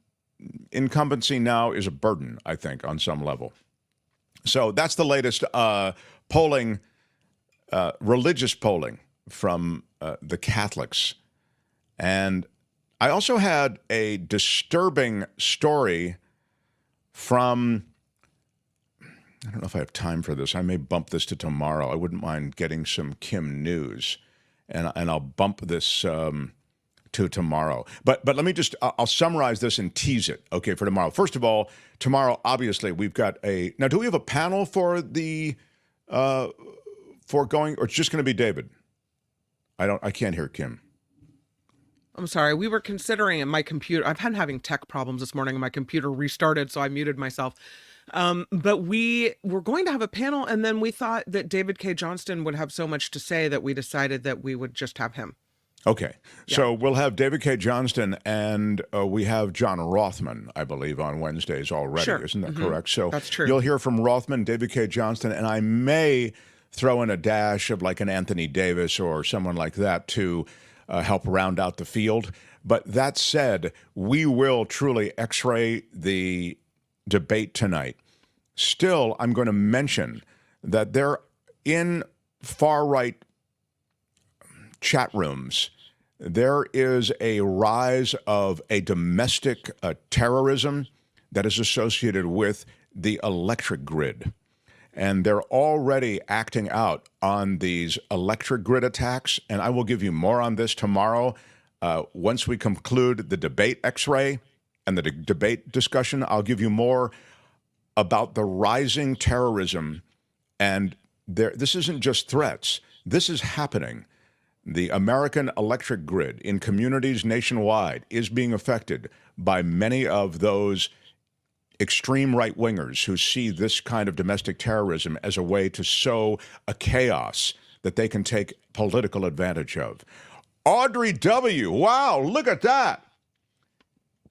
incumbency now is a burden, I think, on some level. So that's the latest polling, religious polling from the Catholics. And I also had a disturbing story from, I don't know if I have time for this. I may bump this to tomorrow. I wouldn't mind getting some Kim news, and I'll bump this to tomorrow. But let me just, I'll summarize this and tease it, okay, for tomorrow. First of all, tomorrow, obviously, we've got now, do we have a panel for the, for going, or it's just going to be David? I can't hear Kim. I'm sorry. We were considering in my computer. I've been having tech problems this morning, and my computer restarted, so I muted myself. But we were going to have a panel, and then we thought that David Cay Johnston would have so much to say that we decided that we would just have him. Okay. So we'll have David Cay Johnston, and we have John Rothman, I believe, on Wednesdays already. Sure. Isn't that correct? So that's true. You'll hear from Rothman, David Cay Johnston, and I may throw in a dash of like an Anthony Davis or someone like that to help round out the field. But that said, we will truly x-ray the debate tonight. Still, I'm going to mention that they're in far-right chat rooms. There is a rise of a domestic terrorism that is associated with the electric grid. And they're already acting out on these electric grid attacks. And I will give you more on this tomorrow. Once we conclude the debate x-ray and the debate discussion, I'll give you more about the rising terrorism. And this isn't just threats. This is happening. The American electric grid in communities nationwide is being affected by many of those extreme right-wingers who see this kind of domestic terrorism as a way to sow a chaos that they can take political advantage of. Audrey W., wow, look at that.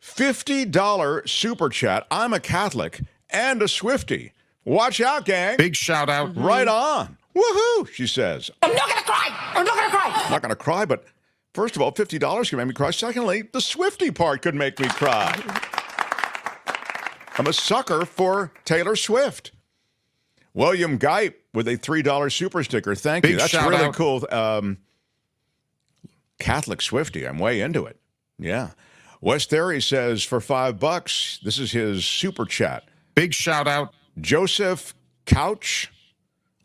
$50 super chat. I'm a Catholic and a Swiftie. Watch out, gang. Big shout out. Right on. Woohoo, she says. I'm not going to cry. I'm not going to cry. I'm not going to cry, but first of all, $50 can make me cry. Secondly, the Swiftie part could make me cry. I'm a sucker for Taylor Swift. William Gipe with a $3 super sticker. Thank you. That's really cool. Catholic Swiftie. I'm way into it. Yeah. Wes Theory says for $5, this is his super chat. Big shout out. Joseph Couch.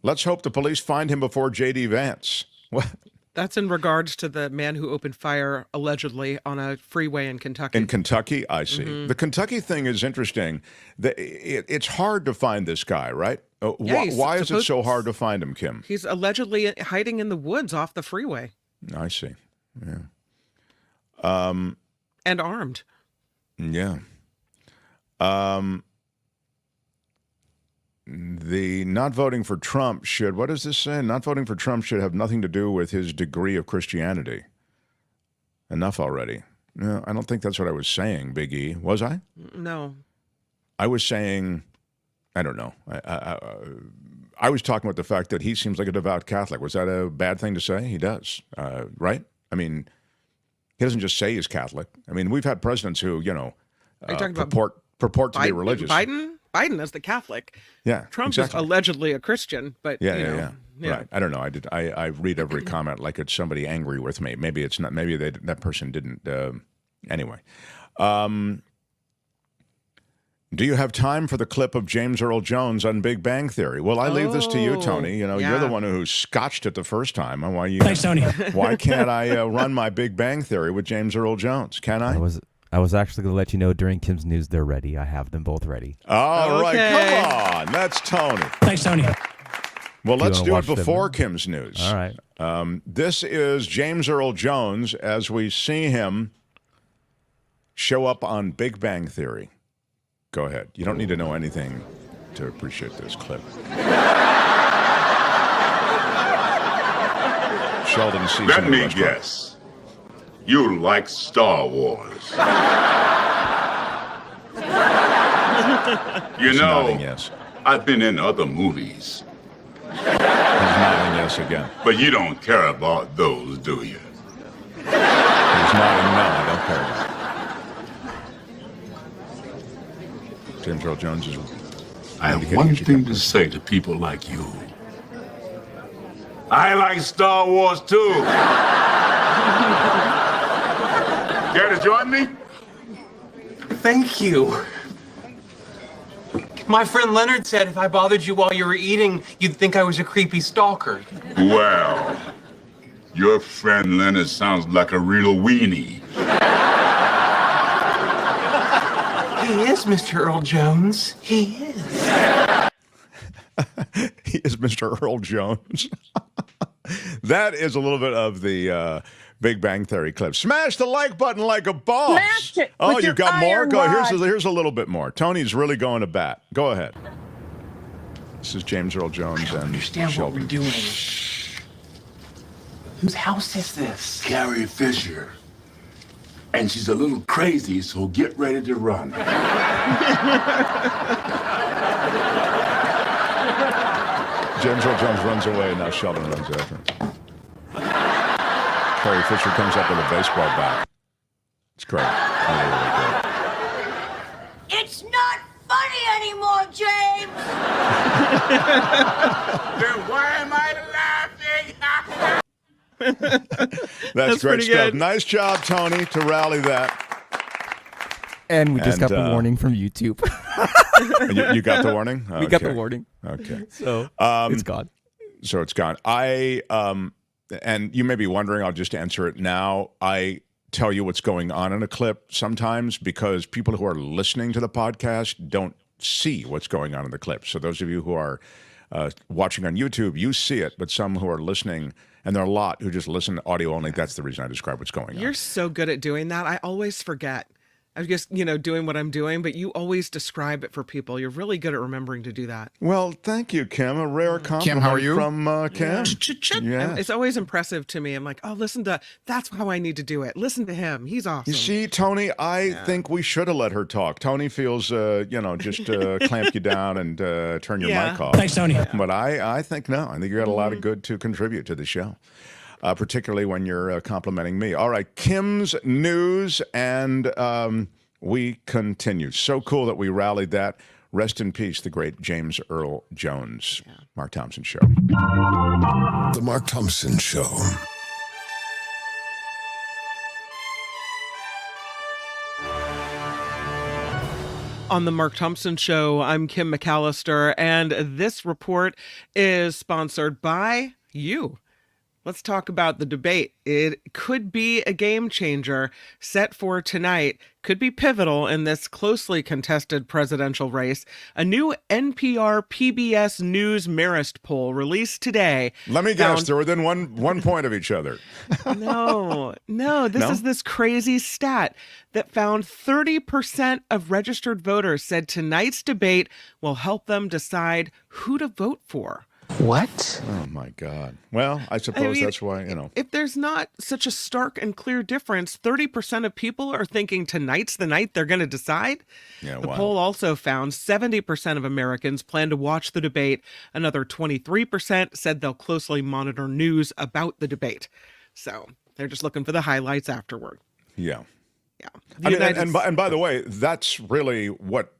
Let's hope the police find him before J.D. Vance. What? That's in regards to the man who opened fire allegedly on a freeway in Kentucky. In Kentucky, I see. Mm-hmm. The Kentucky thing is interesting. It's hard to find this guy, right? Why is it so hard to find him, Kim? He's allegedly hiding in the woods off the freeway. I see. Yeah. And armed. Yeah. The not voting for Trump should, what does this say? Not voting for Trump should have nothing to do with his degree of Christianity. Enough already. No, I don't think that's what I was saying, Big E. Was I? No. I was saying, I don't know. I was talking about the fact that he seems like a devout Catholic. Was that a bad thing to say? He does, right? I mean, he doesn't just say he's Catholic. I mean, we've had presidents who, purport to be religious. Biden as the Catholic. Yeah, Trump is allegedly a Christian, but yeah. Right. I don't know. I read every comment like it's somebody angry with me. Maybe it's not. Maybe that person didn't. Anyway, do you have time for the clip of James Earl Jones on Big Bang Theory? Well, I leave this to you, Tony. You're the one who scotched it the first time. Thanks, Tony. Why can't I run my Big Bang Theory with James Earl Jones? Can I? I was actually going to let you know during Kim's news they're ready. I have them both ready. All right, come on. That's Tony. Thanks, Tony. Well, let's do it before Kim's news. All right. This is James Earl Jones as we see him show up on Big Bang Theory. Go ahead. You don't need to know anything to appreciate this clip. Sheldon sees. Let me guess. You like Star Wars. You know, yes. I've been in other movies. He's nodding yes again. But you don't care about those, do you? He's nodding no, I don't care about it. James Earl Jones is... I have one thing to say to people like you. I like Star Wars, too. Care to join me? Thank you. My friend Leonard said if I bothered you while you were eating, you'd think I was a creepy stalker. Well, your friend Leonard sounds like a real weenie. He is, Mr. Earl Jones. He is. He is Mr. Earl Jones. That is a little bit of the Big Bang Theory clip. Smash the like button like a boss. Smash it. Oh, with you your got more? iron Go. rod. Here's a little bit more. Tony's really going to bat. Go ahead. This is James Earl Jones and Understand Sheldon. what we're doing. Whose house is this? Carrie Fisher. And she's a little crazy, so get ready to run. James Earl Jones runs away, and now Sheldon runs after him. Carrie Fisher comes up with a baseball bat. It's great. Really great. It's not funny anymore, James. Then why am I laughing? That's great stuff. Good. Nice job, Tony, to rally that. And we just got the warning from YouTube. You got the warning? Okay. We got the warning. Okay. So it's gone. So it's gone. And you may be wondering, I'll just answer it now. I tell you what's going on in a clip sometimes because people who are listening to the podcast don't see what's going on in the clip. So those of you who are watching on YouTube, you see it, but some who are listening, and there are a lot who just listen to audio only, that's the reason I describe what's going on. You're so good at doing that. I always forget. I'm just, doing what I'm doing, but you always describe it for people. You're really good at remembering to do that. Well, thank you, Kim. A rare compliment. Kim, how are you? From Kim. Yeah. It's always impressive to me. I'm like, oh, that's how I need to do it. Listen to him. He's awesome. You see, Tony, I think we should have let her talk. Tony feels, just clamp you down and turn your mic off. Thanks, Tony. But I think no. I think you got a lot of good to contribute to the show. Particularly when you're complimenting me. All right, Kim's news, and we continue. So cool that we rallied that. Rest in peace, the great James Earl Jones. Yeah. Mark Thompson Show. The Mark Thompson Show. On the Mark Thompson Show, I'm Kim McAllister, and this report is sponsored by you. Let's talk about the debate. It could be a game changer set for tonight, could be pivotal in this closely contested presidential race. A new NPR PBS News Marist poll released today. Let me guess, they're within one point of each other. No, this is this crazy stat that found 30% of registered voters said tonight's debate will help them decide who to vote for. What? Oh, my God. Well, I suppose that's why, If there's not such a stark and clear difference, 30% of people are thinking tonight's the night they're going to decide. Yeah, the poll also found 70% of Americans plan to watch the debate. Another 23% said they'll closely monitor news about the debate. So they're just looking for the highlights afterward. Yeah. Yeah. And by the way, that's really what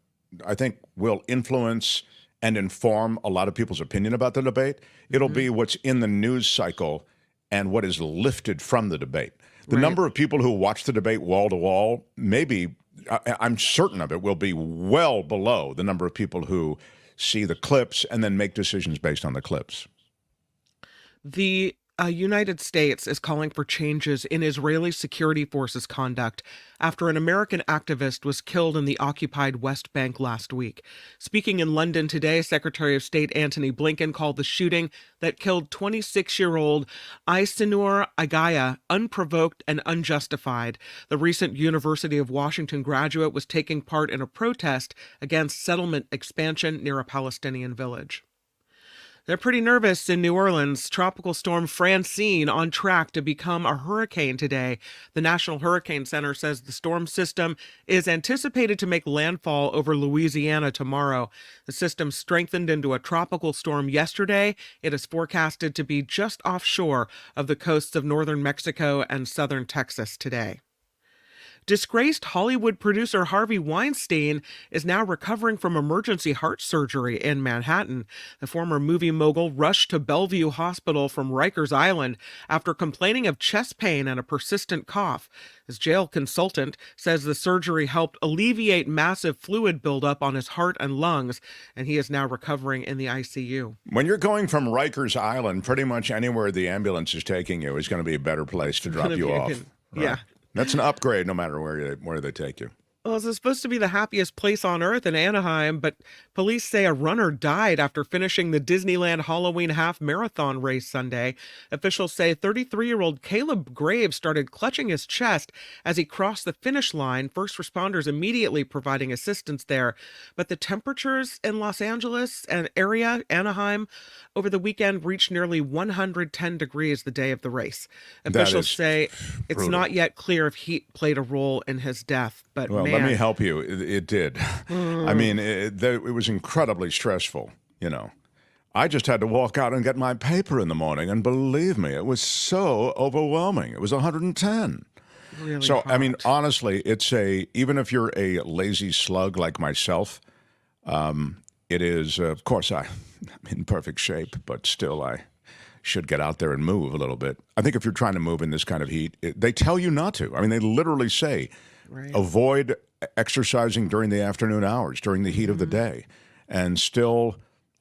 I think will influence and inform a lot of people's opinion about the debate. It'll be what's in the news cycle and what is lifted from the debate. The number of people who watch the debate wall to wall, maybe, I'm certain of it, will be well below the number of people who see the clips and then make decisions based on the clips. The United States is calling for changes in Israeli security forces' conduct after an American activist was killed in the occupied West Bank last week. Speaking in London today, Secretary of State Antony Blinken called the shooting that killed 26-year-old Aysenur Agaya unprovoked and unjustified. The recent University of Washington graduate was taking part in a protest against settlement expansion near a Palestinian village. They're pretty nervous in New Orleans. Tropical storm Francine on track to become a hurricane today. The National Hurricane Center says the storm system is anticipated to make landfall over Louisiana tomorrow. The system strengthened into a tropical storm yesterday. It is forecasted to be just offshore of the coasts of northern Mexico and southern Texas today. Disgraced Hollywood producer Harvey Weinstein is now recovering from emergency heart surgery in Manhattan. The former movie mogul rushed to Bellevue Hospital from Rikers Island after complaining of chest pain and a persistent cough. His jail consultant says the surgery helped alleviate massive fluid buildup on his heart and lungs, and he is now recovering in the ICU. When you're going from Rikers Island, pretty much anywhere the ambulance is taking you is going to be a better place to drop you off. Yeah. That's an upgrade no matter where they take you. Well, this is supposed to be the happiest place on earth in Anaheim, but police say a runner died after finishing the Disneyland Halloween half marathon race Sunday. Officials say 33-year-old Caleb Graves started clutching his chest as he crossed the finish line. First responders immediately providing assistance there. But the temperatures in Los Angeles and area, Anaheim, over the weekend reached nearly 110 degrees the day of the race. Officials say it's not yet clear if heat played a role in his death, but well, let me help you. It did. I mean, it was incredibly stressful, you know. I just had to walk out and get my paper in the morning, and believe me, it was so overwhelming. It was 110. Really so, hot. I mean, honestly, even if you're a lazy slug like myself, it is, of course, I'm in perfect shape, but still I should get out there and move a little bit. I think if you're trying to move in this kind of heat, they tell you not to. I mean, they literally say, avoid exercising during the afternoon hours, during the heat of the day. And still,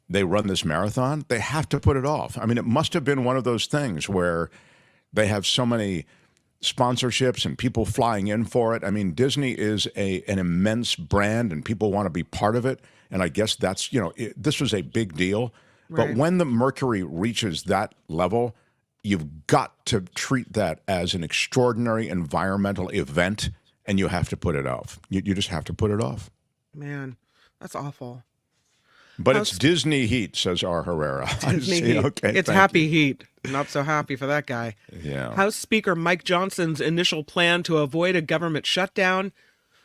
they run this marathon. They have to put it off. I mean, it must have been one of those things where they have so many sponsorships and people flying in for it. I mean, Disney is an immense brand, and people want to be part of it. And I guess that's, this was a big deal. But when the mercury reaches that level, you've got to treat that as an extraordinary environmental event, and you have to put it off. You just have to put it off. Man, that's awful. But it's Disney heat, says R. Herrera. Disney heat. Okay, it's happy heat. Not so happy for that guy. Yeah. House Speaker Mike Johnson's initial plan to avoid a government shutdown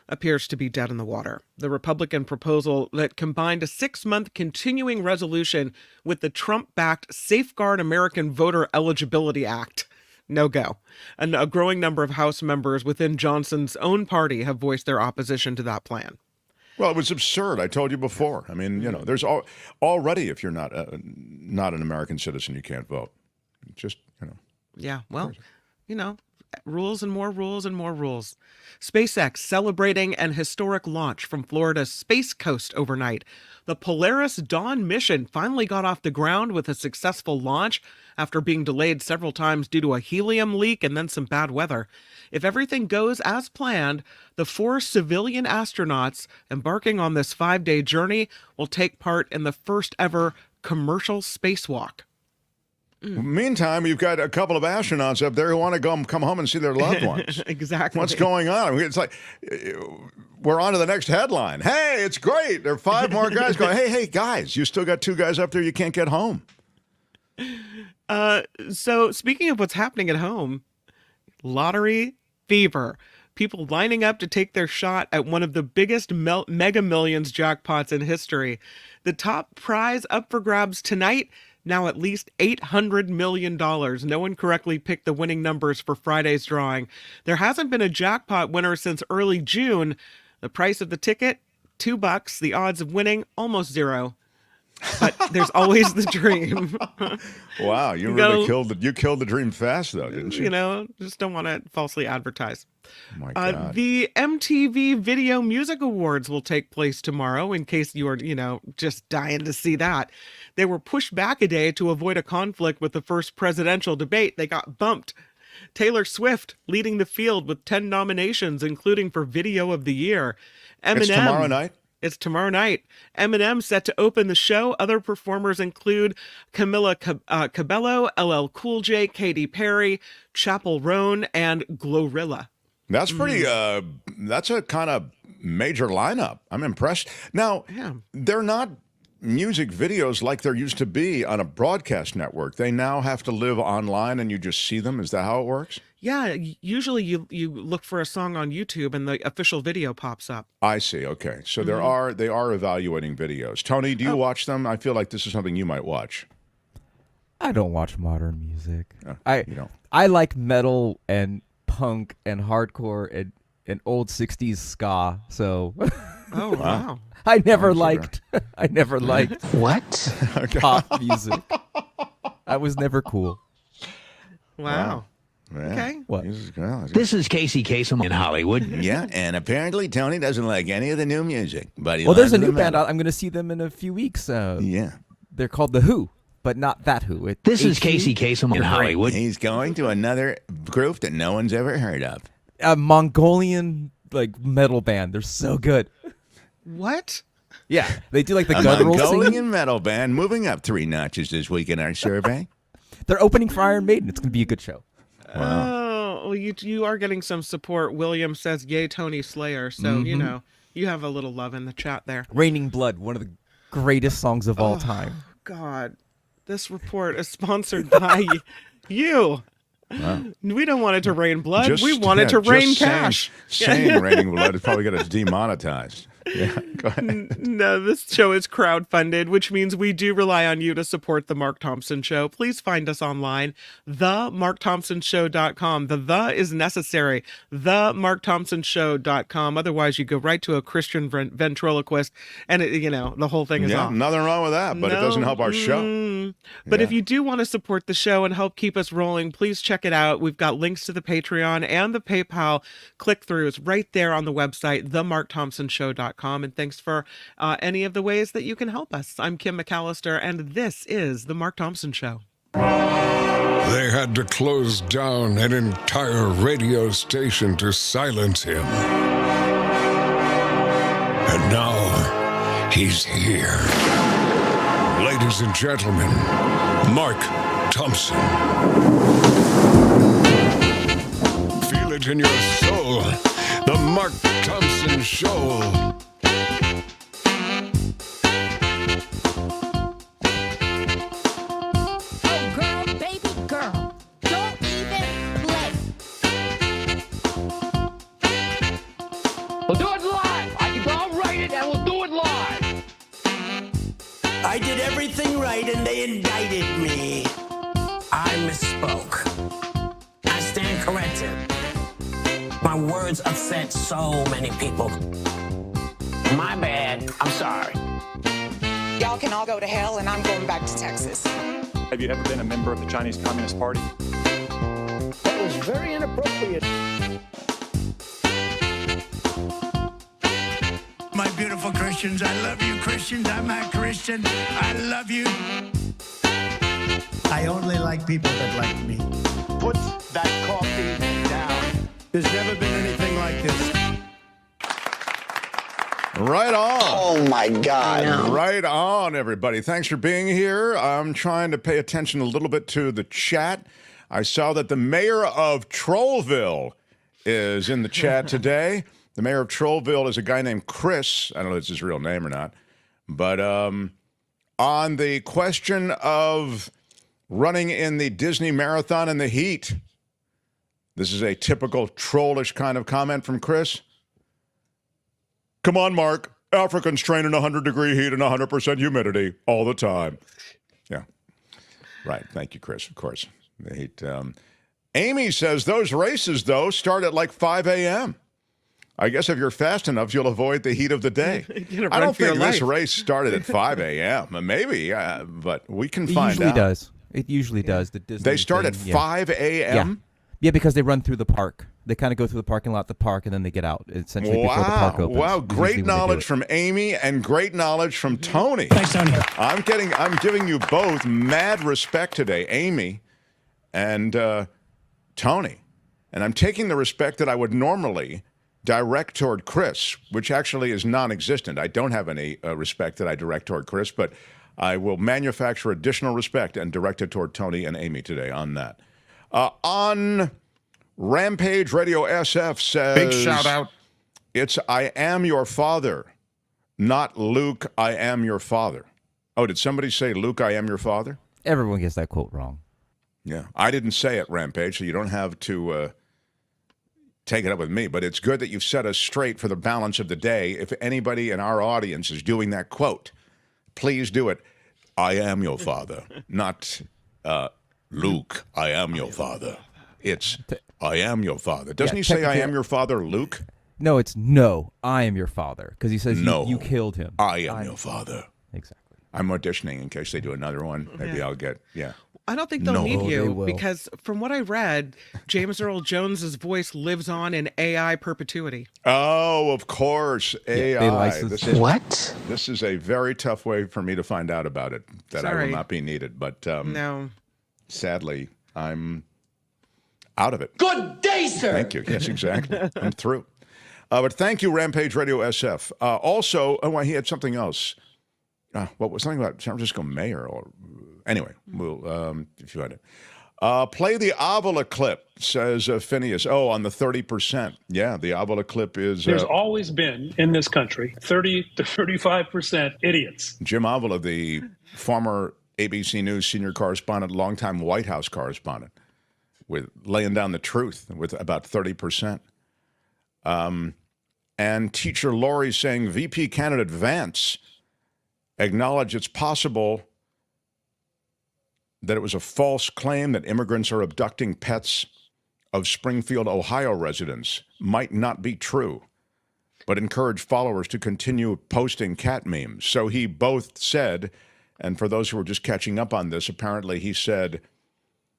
appears to be dead in the water. The Republican proposal that combined a 6-month continuing resolution with the Trump-backed Safeguard American Voter Eligibility Act. No go. And a growing number of House members within Johnson's own party have voiced their opposition to that plan. Well, it was absurd. I told you before. I mean, there's already, if you're not an American citizen, you can't vote. Just, Yeah, well, rules and more rules and more rules. SpaceX celebrating an historic launch from Florida's Space Coast overnight. The Polaris Dawn mission finally got off the ground with a successful launch after being delayed several times due to a helium leak and then some bad weather. If everything goes as planned, the 4 civilian astronauts embarking on this 5-day journey will take part in the first ever commercial spacewalk. Meantime, you've got a couple of astronauts up there who want to come home and see their loved ones. Exactly. What's going on? I mean, it's like we're on to the next headline. Hey, it's great. There are 5 more guys going, hey, guys, you still got 2 guys up there you can't get home. So speaking of what's happening at home, lottery fever. People lining up to take their shot at one of the biggest Mega Millions jackpots in history. The top prize up for grabs tonight, now at least $800 million. No one correctly picked the winning numbers for Friday's drawing. There hasn't been a jackpot winner since early June. The price of the ticket, $2. The odds of winning, almost 0. But there's always the dream. Wow, you really killed the dream fast, though, didn't you? Just don't want to falsely advertise. Oh my God. The MTV Video Music Awards will take place tomorrow, in case you are, just dying to see that. They were pushed back a day to avoid a conflict with the first presidential debate. They got bumped. Taylor Swift leading the field with 10 nominations, including for Video of the Year. Eminem. It's tomorrow night? It's tomorrow night. Eminem set to open the show. Other performers include Camila Cabello, LL Cool J, Katy Perry, Chappell Roan, and Glorilla. That's pretty, that's a kind of major lineup. I'm impressed. Now, they're not music videos like there used to be on a broadcast network. They now have to live online and you just see them. Is that how it works? Yeah, usually you look for a song on YouTube and the official video pops up. I see. Okay. So they are evaluating videos. Tony, do you watch them? I feel like this is something you might watch. I don't watch modern music. You don't. I like metal and punk and hardcore and old 60s ska. So Oh, wow. I never liked what? pop music. I was never cool. Wow. Yeah. Okay. What? This is Casey Kasem in Hollywood. Yeah, and apparently Tony doesn't like any of the new music. But he there's a loves new the band. metal. I'm going to see them in a few weeks. Yeah. They're called The Who, but not that Who. This is Casey Kasem in Hollywood. He's going to another group that no one's ever heard of. A Mongolian like metal band. They're so good. What? Yeah, they do like the a guttural singing. Mongolian metal band moving up 3 notches this week in our survey. They're opening for Iron Maiden. It's going to be a good show. Wow. Oh, well, you are getting some support. William says, "Yay, Tony Slayer." So you know you have a little love in the chat there. Raining Blood, one of the greatest songs of all time. God, this report is sponsored by you. Wow. We don't want it to rain blood. We want it to rain cash. Saying raining blood is probably going to demonetized. Yeah, go ahead. No, this show is crowdfunded, which means we do rely on you to support The Mark Thompson Show. Please find us online, themarkthompsonshow.com. The is necessary, themarkthompsonshow.com. Otherwise, you go right to a Christian ventriloquist, and the whole thing is off. Nothing wrong with that, but it doesn't help our show. But if you do want to support the show and help keep us rolling, please check it out. We've got links to the Patreon and the PayPal click-throughs right there on the website, themarkthompsonshow.com. And thanks for any of the ways that you can help us. I'm Kim McAllister, and this is The Mark Thompson Show. They had to close down an entire radio station to silence him. And now, he's here. Ladies and gentlemen, Mark Thompson. Feel it in your soul. The Mark Thompson Show. We'll do it live. I'll write it and we'll do it live. I did everything right and they indicted me. I misspoke. I stand corrected. My words upset so many people. My bad. I'm sorry. Y'all can all go to hell and I'm going back to Texas. Have you ever been a member of the Chinese Communist Party? That was very inappropriate. My beautiful Christians, I love you, Christians. I'm a Christian. I love you. I only like people that like me. Put that coffee down. There's never been anything like this. Right on. Oh, my God. Right on, everybody. Thanks for being here. I'm trying to pay attention a little bit to the chat. I saw that the mayor of Trollville is in the chat today. The mayor of Trollville is a guy named Chris. I don't know if it's his real name or not. But on the question of running in the Disney Marathon in the heat, this is a typical trollish kind of comment from Chris. Come on, Mark. Africans train in 100-degree heat and 100% humidity all the time. Yeah. Right. Thank you, Chris, of course. The heat. Amy says those races, though, start at like 5 a.m. I guess if you're fast enough, you'll avoid the heat of the day. I don't think this race started at 5 a.m. Maybe, but we can find out. It usually does. The Disney they start at 5 a.m.? Yeah, because they run through the park. They kind of go through the parking lot, the park, and then they get out, essentially before the park opens. Wow, great knowledge from Amy and great knowledge from Tony. Thanks, Tony. I'm giving you both mad respect today, Amy and Tony. And I'm taking the respect that I would normally direct toward Chris, which actually is non-existent. I don't have any respect that I direct toward Chris, but I will manufacture additional respect and direct it toward Tony and Amy today on that. On Rampage Radio SF says... Big shout out. It's I am your father, not Luke, I am your father. Oh, did somebody say Luke, I am your father? Everyone gets that quote wrong. Yeah, I didn't say it, Rampage, so you don't have to... take it up with me, but it's good that you've set us straight for the balance of the day. If anybody in our audience is doing that quote, please do it. I am your father, not Luke, I am your father. It's I am your father. Doesn't he say I am your father, Luke? No, it's no, I am your father, because he says you killed him. I am your father. Exactly. I'm auditioning in case they do another one. Maybe I'll get, I don't think they'll need you because from what I read, James Earl Jones's voice lives on in AI perpetuity. Oh, of course. AI. They licensed it. What? This is a very tough way for me to find out about it, that I will not be needed. But no. Sadly, I'm out of it. Good day, sir. Thank you. Yes, exactly. I'm through. But thank you, Rampage Radio SF. Also, he had something else. What was something about San Francisco mayor? Or anyway, we'll if you had it. Play the Avila clip, says Phineas. Oh, on the 30%. Yeah, the Avila clip is... There's always been, in this country, 30 to 35% idiots. Jim Avila, the former ABC News senior correspondent, longtime White House correspondent, with laying down the truth with about 30%. And teacher Lori saying VP candidate Vance acknowledged it's possible that it was a false claim that immigrants are abducting pets of Springfield, Ohio residents might not be true, but encouraged followers to continue posting cat memes. So he both said, and for those who are just catching up on this, apparently he said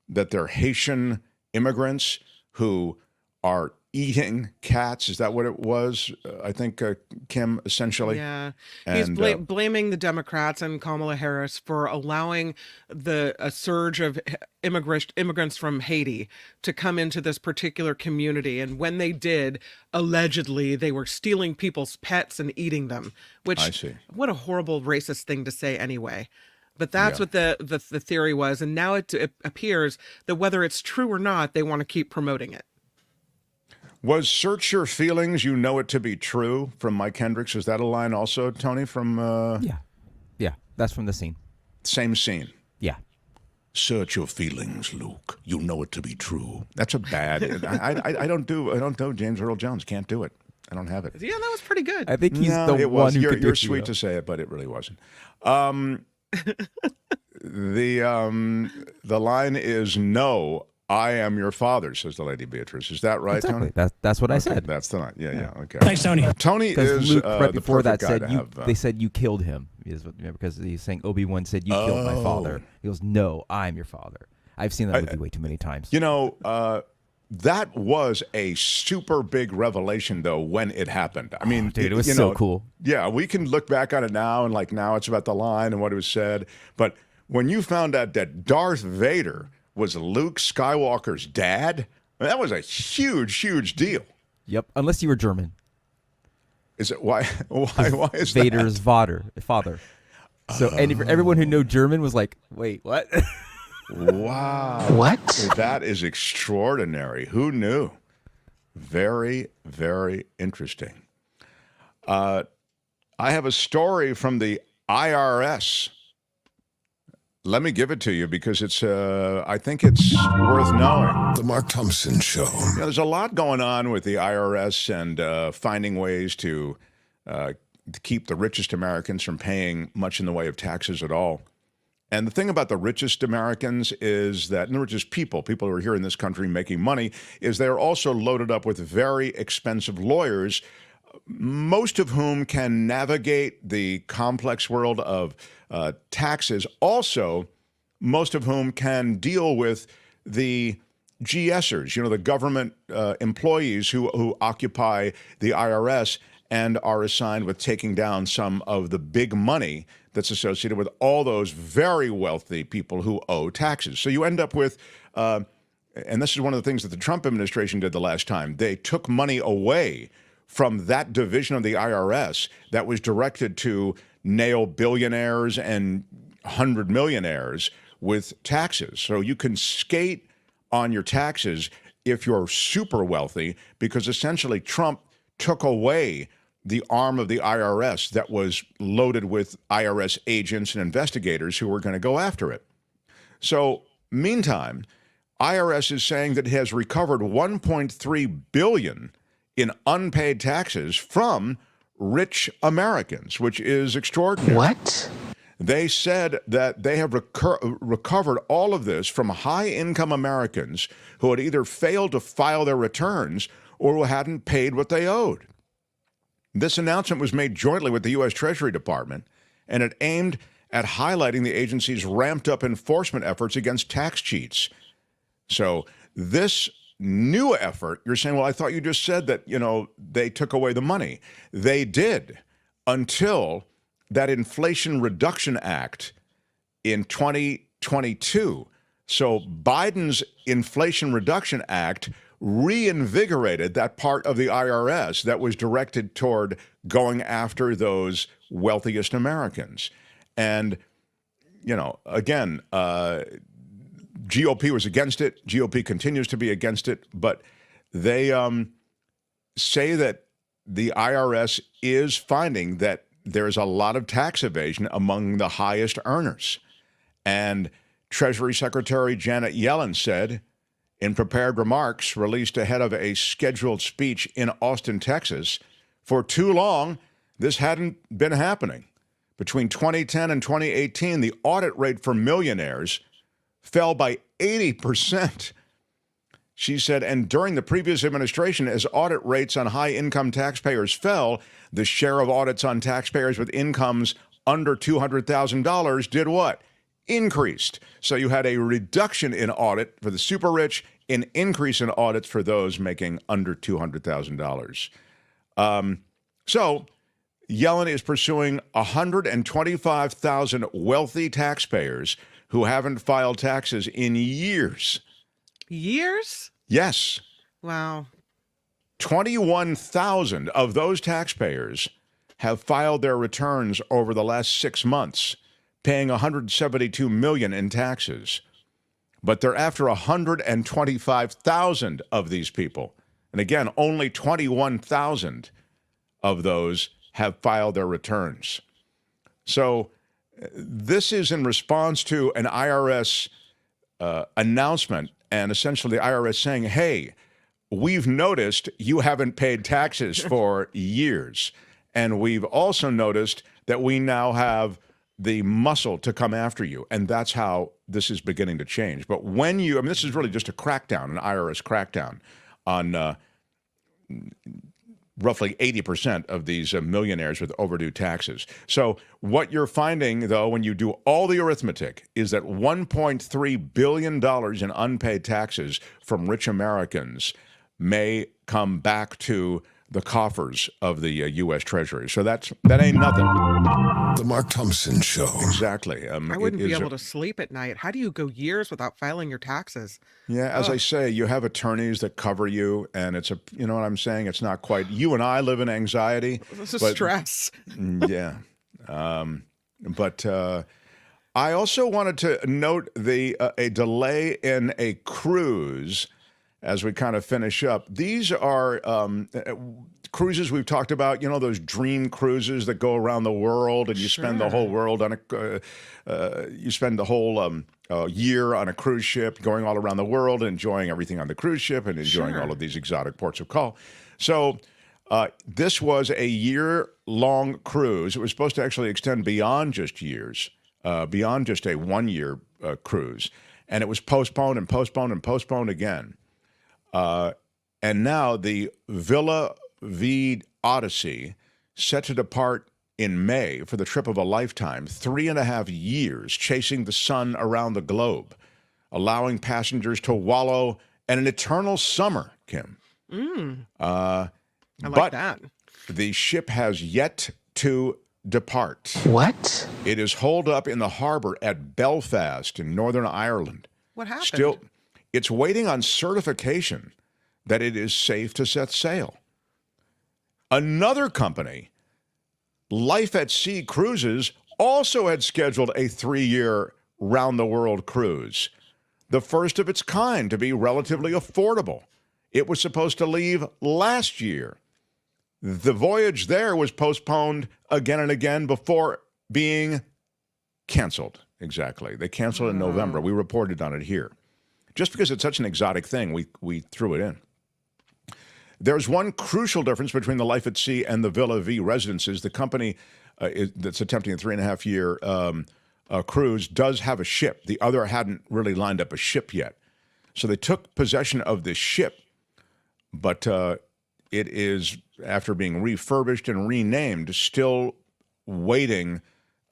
that they're Haitian immigrants who are eating cats. Is that what it was? I think, Kim, essentially. Yeah. He's blaming the Democrats and Kamala Harris for allowing a surge of immigrants from Haiti to come into this particular community. And when they did, allegedly, they were stealing people's pets and eating them, which, I see. What a horrible racist thing to say anyway. But that's what the theory was. And now it appears that whether it's true or not, they want to keep promoting it. Was "Search Your Feelings, You Know It to Be True" from Mike Hendricks? Is that a line also, Tony, from... Yeah, that's from the scene. Same scene. Yeah. Search your feelings, Luke. You know it to be true. That's a bad... I don't do James Earl Jones. Can't do it. I don't have it. Yeah, that was pretty good. I think he's the one who could do it. You're sweet to say it, but it really wasn't. The line is, "No, I am your father," says the Lady Beatrice. Is that right, exactly. Tony? That's what I said. That's the line. Yeah. Okay. Thanks, Tony. Tony is Luke, right before the that perfect said guy to have, they said you killed him. Because he's saying Obi-Wan said you killed my father. He goes, "No, I'm your father." I've seen that movie way too many times. You know, that was a super big revelation, though, when it happened. I mean, dude, it was so cool. Yeah, we can look back on it now, and now it's about the line and what it was said. But when you found out that Darth Vader was Luke Skywalker's dad, that was a huge, huge deal. Yep, unless you were German. Is it why is Vader's that? father. So everyone who knew German was like, "Wait, what?" Wow. What? That is extraordinary. Who knew? Very, very interesting. I have a story from the IRS. Let me give it to you because it's. I think it's worth knowing. The Mark Thompson Show. There's a lot going on with the IRS and finding ways to keep the richest Americans from paying much in the way of taxes at all. And the thing about the richest Americans is that, and the richest people who are here in this country making money, is they're also loaded up with very expensive lawyers, most of whom can navigate the complex world of taxes. Also, most of whom can deal with the GSers, the government employees who occupy the IRS and are assigned with taking down some of the big money that's associated with all those very wealthy people who owe taxes. So you end up with, and this is one of the things that the Trump administration did the last time, they took money away from that division of the IRS that was directed to nail billionaires and 100 millionaires with taxes. So you can skate on your taxes if you're super wealthy, because essentially Trump took away the arm of the IRS that was loaded with IRS agents and investigators who were going to go after it. So, meantime, IRS is saying that it has recovered $1.3 billion in unpaid taxes from rich Americans, which is extraordinary. What? They said that they have recovered all of this from high-income Americans who had either failed to file their returns or who hadn't paid what they owed. This announcement was made jointly with the U.S. Treasury Department, and it aimed at highlighting the agency's ramped-up enforcement efforts against tax cheats. So this new effort, you're saying, well, I thought you just said that, they took away the money. They did, until that Inflation Reduction Act in 2022. So Biden's Inflation Reduction Act reinvigorated that part of the IRS that was directed toward going after those wealthiest Americans. And, again, GOP was against it. GOP continues to be against it. But they say that the IRS is finding that there's a lot of tax evasion among the highest earners. And Treasury Secretary Janet Yellen said in prepared remarks released ahead of a scheduled speech in Austin, Texas, for too long, this hadn't been happening. Between 2010 and 2018, the audit rate for millionaires fell by 80%. She said, and during the previous administration, as audit rates on high-income taxpayers fell, the share of audits on taxpayers with incomes under $200,000 did what? Increased. So you had a reduction in audit for the super rich, an increase in audits for those making under $200,000. So Yellen is pursuing 125,000 wealthy taxpayers who haven't filed taxes in years. Years? Yes. Wow. 21,000 of those taxpayers have filed their returns over the last 6 months, paying $172 million in taxes. But they're after 125,000 of these people. And again, only 21,000 of those have filed their returns. So this is in response to an IRS announcement, and essentially the IRS saying, hey, we've noticed you haven't paid taxes for years. And we've also noticed that we now have the muscle to come after you. And that's how this is beginning to change. But when you, this is really just a crackdown, an IRS crackdown on roughly 80% of these millionaires with overdue taxes. So what you're finding, though, when you do all the arithmetic, is that $1.3 billion in unpaid taxes from rich Americans may come back to the coffers of the U.S. Treasury. So that ain't nothing. The Mark Thompson Show. Exactly. I wouldn't be able to sleep at night. How do you go years without filing your taxes? Yeah, as I say, you have attorneys that cover you, and it's you know what I'm saying? It's not quite, you and I live in anxiety. This is stress. Yeah. But I also wanted to note a delay in a cruise as we kind of finish up. These are cruises we've talked about, those dream cruises that go around the world and you spend the whole world on you spend the whole year on a cruise ship, going all around the world, enjoying everything on the cruise ship and enjoying all of these exotic ports of call. So this was a year-long cruise. It was supposed to actually extend beyond just years, beyond just a one-year cruise. And it was postponed and postponed and postponed again. And now the Villa V Odyssey, set to depart in May for the trip of a lifetime, 3.5 years chasing the sun around the globe, allowing passengers to wallow in an eternal summer, Kim. I like that. The ship has yet to depart. What? It is holed up in the harbor at Belfast in Northern Ireland. What happened? It's waiting on certification that it is safe to set sail. Another company, Life at Sea Cruises, also had scheduled a 3-year round-the-world cruise, the first of its kind to be relatively affordable. It was supposed to leave last year. The voyage there was postponed again and again before being canceled. Exactly. They canceled in November. We reported on it here. Just because it's such an exotic thing, we threw it in. There's one crucial difference between the Life at Sea and the Villa V residences. The company that's attempting a 3.5-year cruise does have a ship. The other hadn't really lined up a ship yet. So they took possession of this ship, but it is, after being refurbished and renamed, still waiting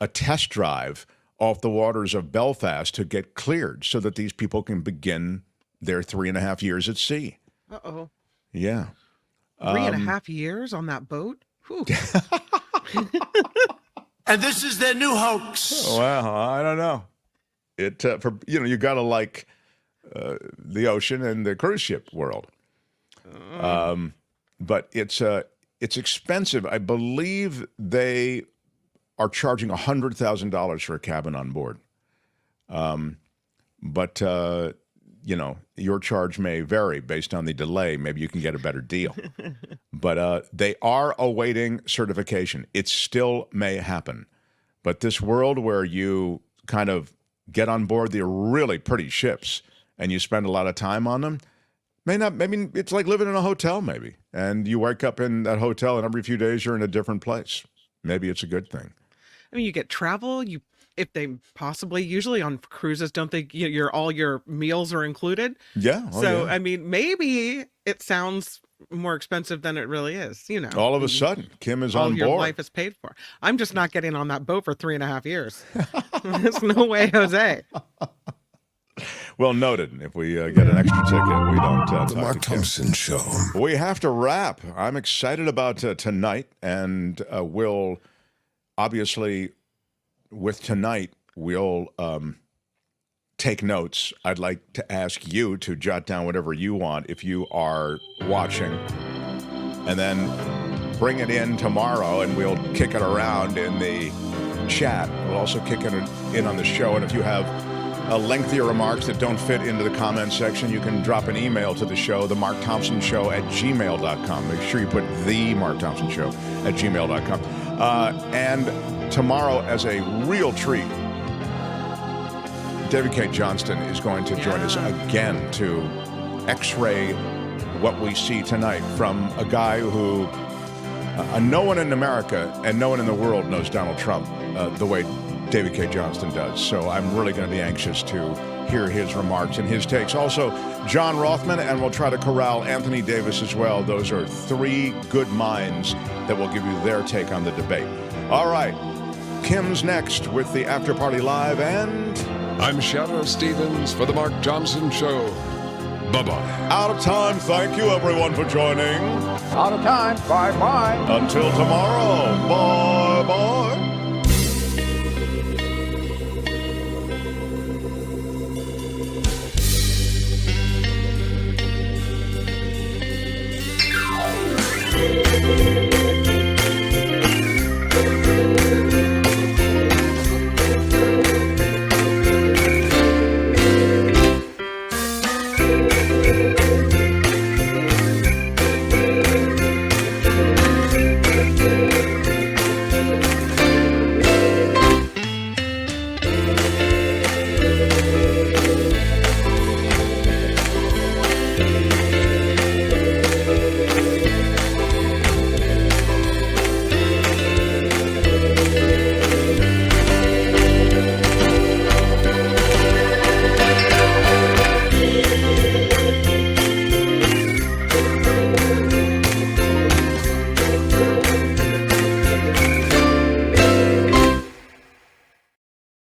a test drive off the waters of Belfast to get cleared so that these people can begin their 3.5 years at sea. Uh-oh. Yeah. 3.5 years on that boat? And this is their new hoax. Well, I don't know. You got to like the ocean and the cruise ship world. But it's expensive. I believe they are charging $100,000 for a cabin on board. But your charge may vary based on the delay. Maybe you can get a better deal. But they are awaiting certification. It still may happen. But this world where you kind of get on board the really pretty ships and you spend a lot of time on them, maybe it's like living in a hotel maybe. And you wake up in that hotel and every few days you're in a different place. Maybe it's a good thing. I mean, you get travel, if they possibly, usually on cruises, don't they, all your meals are included? Yeah. So, I mean, maybe it sounds more expensive than it really is, All of a sudden, Kim is on board. All your life is paid for. I'm just not getting on that boat for 3.5 years. There's no way, Jose. Well, noted. If we get an extra ticket, we don't talk The Mark to Kim. Thompson Show. We have to wrap. I'm excited about tonight, and we'll obviously, with tonight, we'll take notes. I'd like to ask you to jot down whatever you want if you are watching, and then bring it in tomorrow, and we'll kick it around in the chat. We'll also kick it in on the show, and if you have lengthier remarks that don't fit into the comment section, you can drop an email to the show, themarkthompsonshow@gmail.com. Make sure you put themarkthompsonshow@gmail.com. And tomorrow, as a real treat, David Cay Johnston is going to join us again to x-ray what we see tonight from a guy who no one in America and no one in the world knows Donald Trump the way David Cay Johnston does. So I'm really going to be anxious to hear his remarks and his takes. Also, John Rothman, and we'll try to corral Anthony Davis as well. Those are three good minds that will give you their take on the debate. All right, Kim's next with the After Party Live, and I'm Shadow Stevens for the Mark Thompson Show. Bye-bye. Out of time. Thank you, everyone, for joining. Out of time. Bye-bye. Until tomorrow. Bye-bye. Thank you.